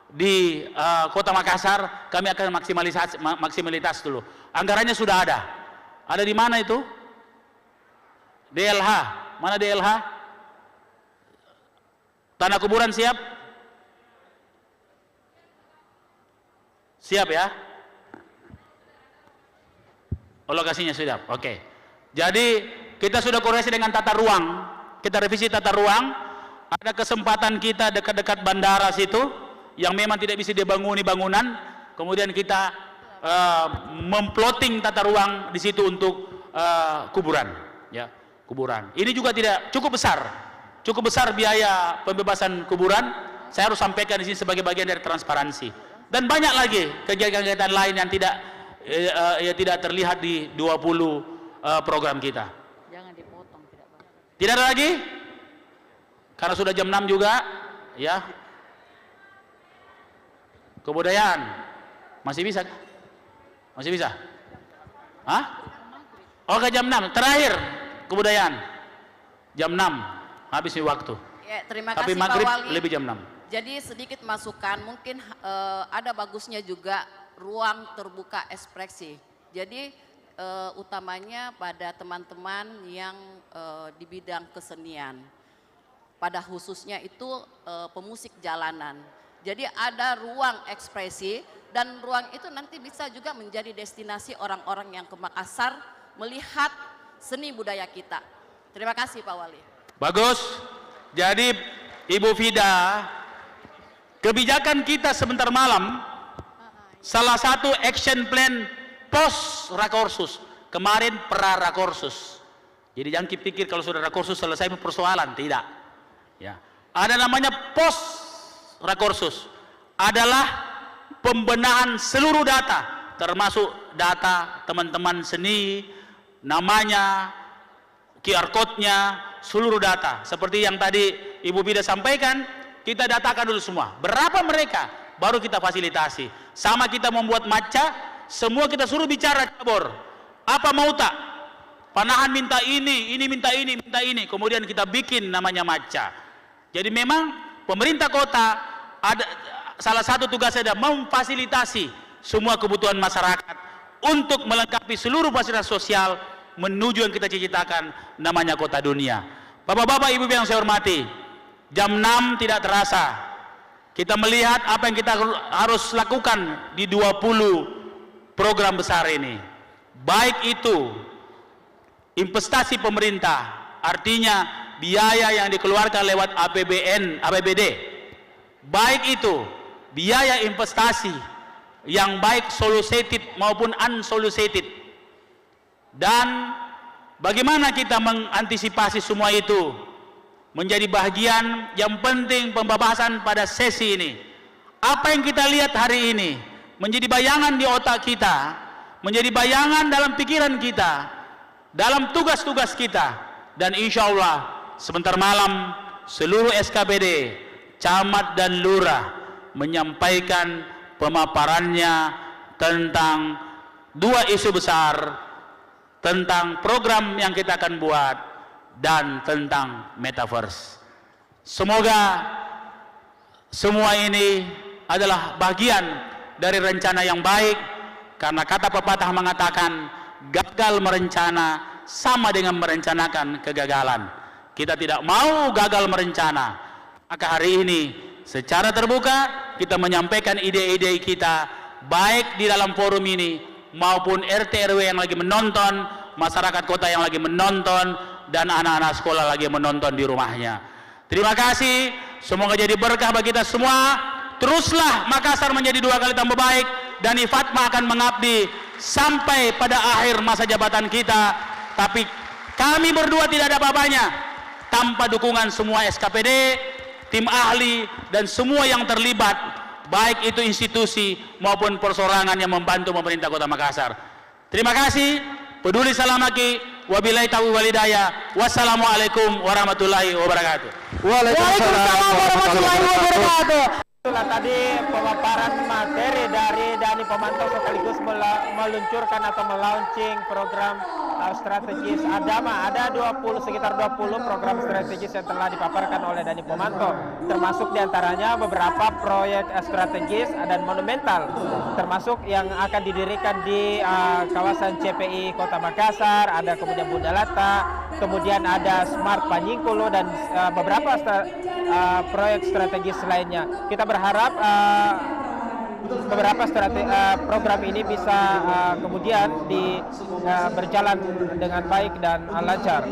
di Kota Makassar. Kami akan maksimalitas dulu. Anggarannya sudah ada. Ada di mana itu? DLH, mana DLH? Tanah kuburan siap? Siap, ya? Oh, lokasinya sudah, oke. Jadi kita sudah koreksi dengan tata ruang, kita revisi tata ruang. Ada kesempatan kita dekat-dekat bandara situ yang memang tidak bisa dibanguni bangunan, kemudian kita memploting tata ruang di situ untuk kuburan, ya. Kuburan ini juga tidak cukup besar cukup besar biaya pembebasan kuburan. Saya harus sampaikan di sini sebagai bagian dari transparansi. Dan banyak lagi kegiatan-kegiatan lain yang tidak terlihat di 20 program kita. Jangan dipotong, tidak Bang. Tidak ada lagi? Karena sudah jam 6 juga, ya. Kebudayaan masih bisa? Masih bisa? Hah? Oke, jam 6. Terakhir kebudayaan. Jam 6. Habis waktu. Ya, terima Tapi kasih maghrib Pak Wali. lebih jam 6. Jadi sedikit masukan, mungkin ada bagusnya juga ruang terbuka ekspresi. Jadi utamanya pada teman-teman yang di bidang kesenian. Pada khususnya itu pemusik jalanan. Jadi ada ruang ekspresi dan ruang itu nanti bisa juga menjadi destinasi orang-orang yang ke Makassar melihat seni budaya kita. Terima kasih Pak Wali. Bagus. Jadi Ibu Fida, kebijakan kita sebentar malam, salah satu action plan post rakorsus, kemarin pra rakorsus. Jadi jangan pikir kalau sudah rakorsus selesai persoalan, tidak. Ya, ada namanya post rakorsus, adalah pembenahan seluruh data, termasuk data teman-teman seni, namanya, QR code-nya, seluruh data. Seperti yang tadi Ibu Bida sampaikan, kita datakan dulu semua. Berapa mereka, baru kita fasilitasi. Sama kita membuat maca, semua kita suruh bicara cabur. Apa mau tak? Panahan minta ini minta ini, minta ini. Kemudian kita bikin namanya maca. Jadi memang pemerintah kota ada salah satu tugasnya adalah memfasilitasi semua kebutuhan masyarakat untuk melengkapi seluruh fasilitas sosial menuju yang kita cita-citakan namanya kota dunia. Bapak-bapak, ibu yang saya hormati, jam 6 tidak terasa. Kita melihat apa yang kita harus lakukan di 20 program besar ini. Baik itu investasi pemerintah, artinya biaya yang dikeluarkan lewat APBD. Baik itu biaya investasi yang baik solicited maupun unsolicited. Dan bagaimana kita mengantisipasi semua itu menjadi bagian yang penting pembahasan pada sesi ini. Apa yang kita lihat hari ini menjadi bayangan di otak kita, menjadi bayangan dalam pikiran kita, dalam tugas-tugas kita, dan insya Allah sebentar malam seluruh SKPD, camat dan lurah menyampaikan pemaparannya tentang dua isu besar, tentang program yang kita akan buat dan tentang metaverse. Semoga semua ini adalah bagian dari rencana yang baik, karena kata pepatah mengatakan gagal merencana sama dengan merencanakan kegagalan. Kita tidak mau gagal merencana, maka hari ini secara terbuka kita menyampaikan ide-ide kita, baik di dalam forum ini maupun RT RW yang lagi menonton, masyarakat kota yang lagi menonton, dan anak-anak sekolah lagi menonton di rumahnya. Terima kasih, semoga jadi berkah bagi kita semua. Teruslah Makassar menjadi 2 kali tambah baik, dan Fatma akan mengabdi sampai pada akhir masa jabatan kita. Tapi kami berdua tidak ada apa-apanya tanpa dukungan semua SKPD, tim ahli, dan semua yang terlibat, baik itu institusi maupun persorangan yang membantu pemerintah Kota Makassar. Terima kasih. Peduli salamaki, wabillahi taufiq wal hidayah. Wassalamualaikum warahmatullahi wabarakatuh. Waalaikumsalam warahmatullahi wabarakatuh. Itulah tadi pemaparan materi dari Dani Pemantau sekaligus meluncurkan atau melaunching program strategis Adama. Ada sekitar 20 program strategis yang telah dipaparkan oleh Dani Pemantau, termasuk diantaranya beberapa proyek strategis dan monumental, termasuk yang akan didirikan di kawasan CPI Kota Makassar, ada kemudian Budalata, kemudian ada Smart Panyingkulo, dan beberapa proyek strategis lainnya. Kita berharap beberapa program ini bisa kemudian berjalan dengan baik dan lancar.